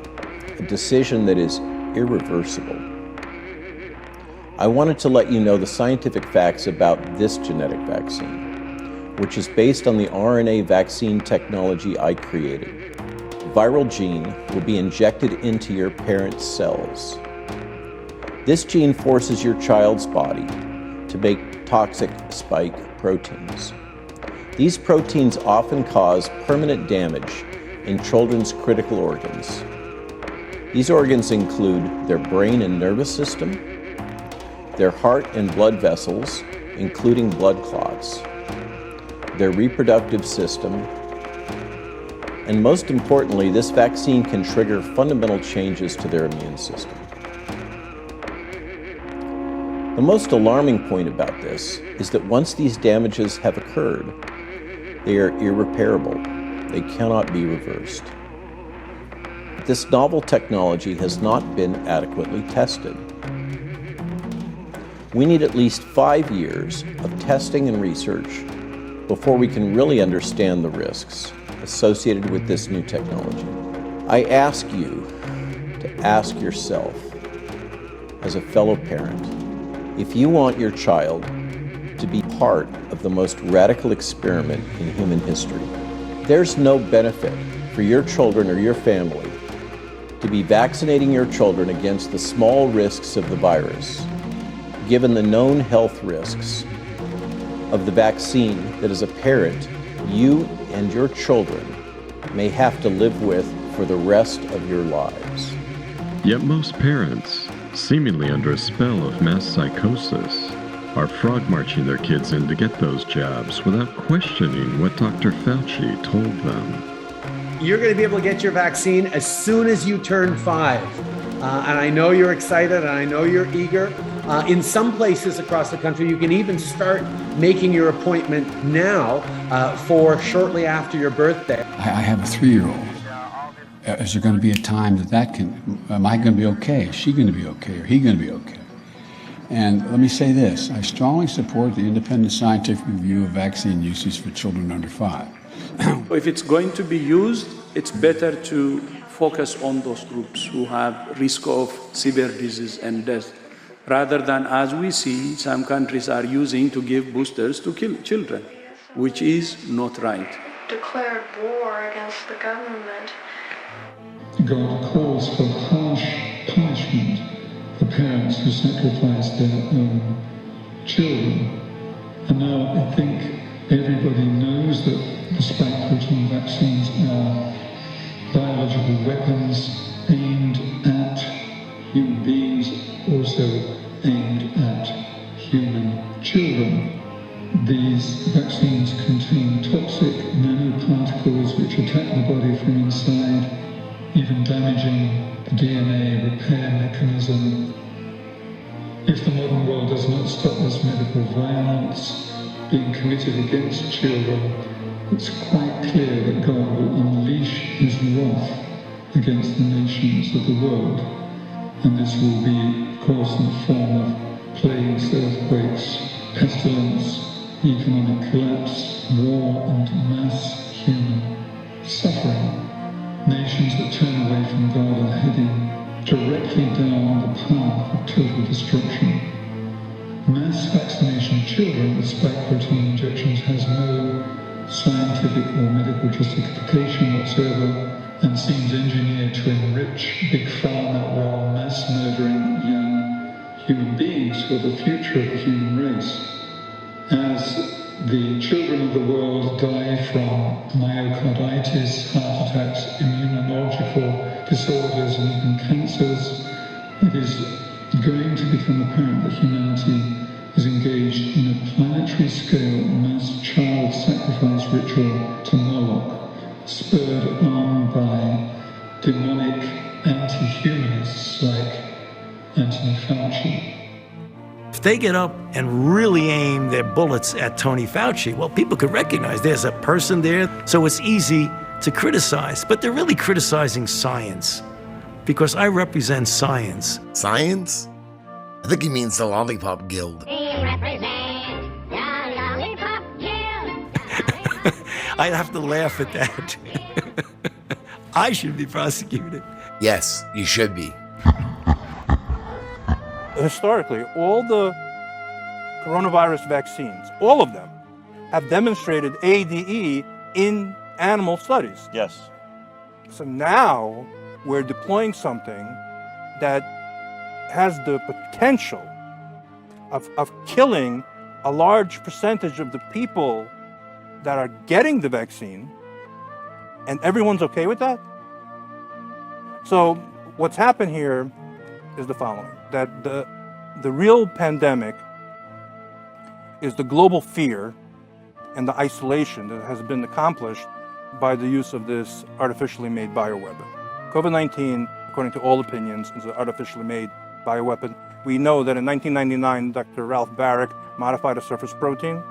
a decision that is irreversible, I wanted to let you know the scientific facts about this genetic vaccine, which is based on the RNA vaccine technology I created. The viral gene will be injected into your parent's cells. This gene forces your child's body to make toxic spike proteins. These proteins often cause permanent damage in children's critical organs. These organs include their brain and nervous system, their heart and blood vessels, including blood clots, their reproductive system, and most importantly, this vaccine can trigger fundamental changes to their immune system. The most alarming point about this is that once these damages have occurred, they are irreparable. They cannot be reversed. This novel technology has not been adequately tested. We need at least 5 years of testing and research before we can really understand the risks associated with this new technology. I ask you to ask yourself, as a fellow parent, if you want your child to be part of the most radical experiment in human history. There's no benefit for your children or your family to be vaccinating your children against the small risks of the virus, given the known health risks of the vaccine that as a parent, you and your children may have to live with for the rest of your lives. Yet most parents, seemingly under a spell of mass psychosis, are frog-marching their kids in to get those jabs without questioning what Dr. Fauci told them. You're going to be able to get your vaccine as soon as you turn 5. And I know you're excited and I know you're eager. In some places across the country, you can even start making your appointment now for shortly after your birthday. I have a 3-year-old. Is there going to be a time am I going to be okay? Is she going to be okay? Or he going to be okay? And let me say this, I strongly support the independent scientific review of vaccine uses for children under 5. If it's going to be used, it's better to focus on those groups who have risk of severe disease and death, rather than, as we see, some countries are using to give boosters to kill children, which is not right. Declared war against the government. God calls for harsh punishment for parents who sacrifice their own children. And now I think everybody knows that the spike protein vaccines are biological weapons aimed at human beings, also aimed at human children. These vaccines contain nanoparticles which attack the body from inside, even damaging the DNA repair mechanism. If the modern world does not stop this medical violence being committed against children, it's quite clear that God will unleash his wrath against the nations of the world. And this will be, of course, in the form of plagues, earthquakes, pestilence, economic collapse, war, and mass human suffering. Nations that turn away from God are heading directly down the path of total destruction. Mass vaccination of children with spike protein injections has no scientific or medical justification whatsoever and seems engineered to enrich Big Pharma while mass murdering young human beings for the future of the human race. As the children of the world die from myocarditis, heart attacks, immunological disorders, and even cancers, it is going to become apparent that humanity is engaged in a planetary scale mass child sacrifice ritual to Moloch, spurred on by demonic anti-humanists like Anthony Fauci. If they get up and really aim their bullets at Tony Fauci, well, people could recognize there's a person there, so it's easy to criticize. But they're really criticizing science, because I represent science. Science? I think he means the Lollipop Guild. I'd have to laugh at that. I should be prosecuted. Yes, you should be. Historically, all the coronavirus vaccines, all of them, have demonstrated ADE in animal studies. Yes. So now we're deploying something that has the potential of killing a large percentage of the people that are getting the vaccine, and everyone's okay with that? So what's happened here is the following, that the real pandemic is the global fear and the isolation that has been accomplished by the use of this artificially made bioweapon. COVID-19, according to all opinions, is an artificially made bioweapon. We know that in 1999, Dr. Ralph Baric modified a surface protein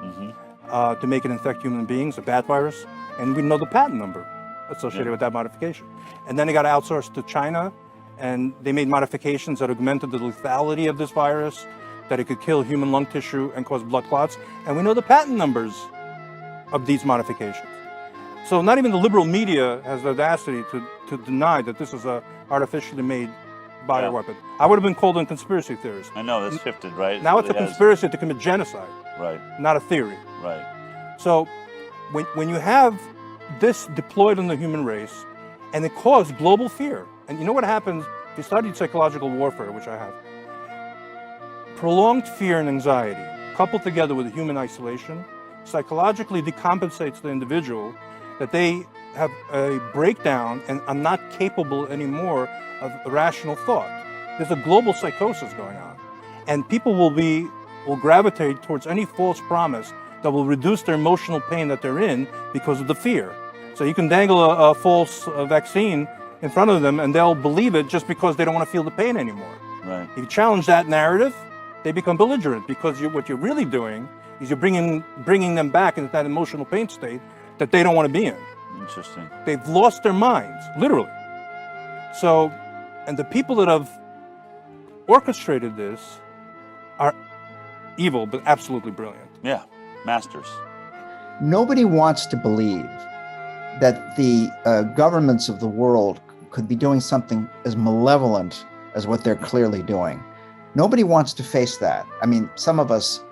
to make it infect human beings, a bat virus, and we know the patent number associated with that modification. And then it got outsourced to China, and they made modifications that augmented the lethality of this virus, that it could kill human lung tissue and cause blood clots, and we know the patent numbers of these modifications. So not even the liberal media has the audacity to deny that this is an artificially made bioweapon. Yeah. I would have been called a conspiracy theorist. I know, that's shifted, right? Now it's a conspiracy to commit genocide. Right. Not a theory. Right. So when you have this deployed on the human race, and it caused global fear, and you know what happens if you studied psychological warfare, which I have, prolonged fear and anxiety, coupled together with human isolation, psychologically decompensates the individual, that they have a breakdown and are not capable anymore of rational thought. There's a global psychosis going on. And people will gravitate towards any false promise that will reduce their emotional pain that they're in because of the fear. So you can dangle a false vaccine in front of them and they'll believe it just because they don't want to feel the pain anymore. Right. If you challenge that narrative, they become belligerent, because what you're really doing is you're bringing them back into that emotional pain state that they don't want to be in. Interesting. They've lost their minds, literally. So, and the people that have orchestrated this are evil, but absolutely brilliant. Yeah, masters. Nobody wants to believe that the governments of the world could be doing something as malevolent as what they're clearly doing. Nobody wants to face that. I mean, some of us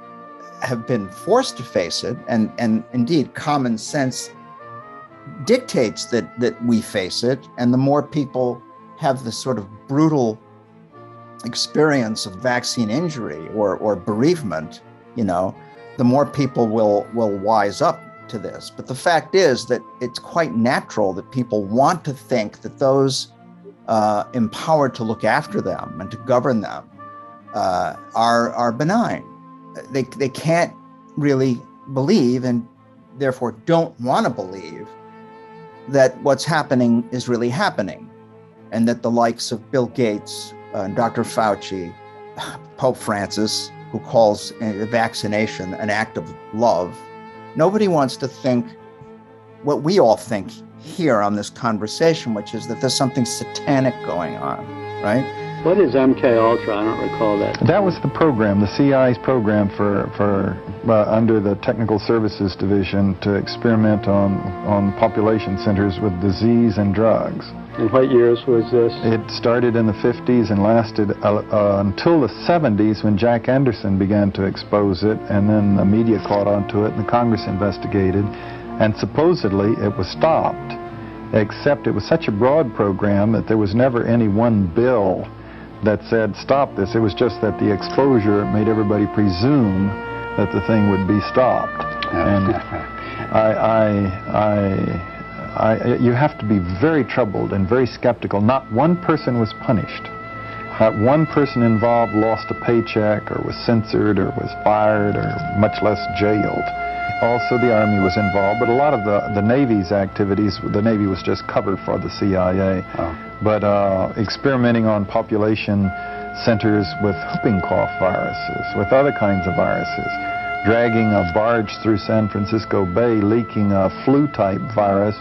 have been forced to face it, and indeed common sense dictates that we face it, and the more people have this sort of brutal experience of vaccine injury or bereavement, the more people will wise up to this. But the fact is that it's quite natural that people want to think that those empowered to look after them and to govern them are benign. They can't really believe, and therefore don't want to believe that what's happening is really happening, and that the likes of Bill Gates, Dr. Fauci, Pope Francis, who calls vaccination an act of love, nobody wants to think what we all think here on this conversation, which is that there's something satanic going on, right? What is MK Ultra? I don't recall that. That was the program, the CIA's program for under the Technical Services Division to experiment on population centers with disease and drugs. And what years was this? It started in the 50s and lasted until the 70s when Jack Anderson began to expose it, and then the media caught onto it and the Congress investigated, and supposedly it was stopped, except it was such a broad program that there was never any one bill that said stop this. It was just that the exposure made everybody presume that the thing would be stopped. And you have to be very troubled and very skeptical. Not one person was punished. Not one person involved lost a paycheck or was censored or was fired or much less jailed. Also the Army was involved, but a lot of the Navy's activities, the Navy was just cover for the CIA. But experimenting on population centers with whooping cough viruses, with other kinds of viruses, dragging a barge through San Francisco Bay, leaking a flu-type virus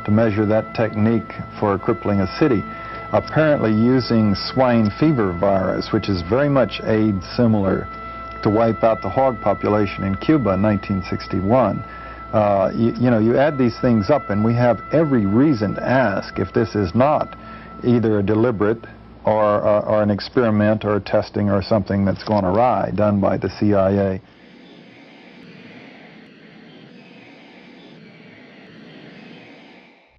to measure that technique for crippling a city. Apparently using swine fever virus, which is very much AIDS similar, to wipe out the hog population in Cuba in 1961. You add these things up, and we have every reason to ask if this is not either a deliberate or an experiment or a testing or something that's gone awry done by the CIA.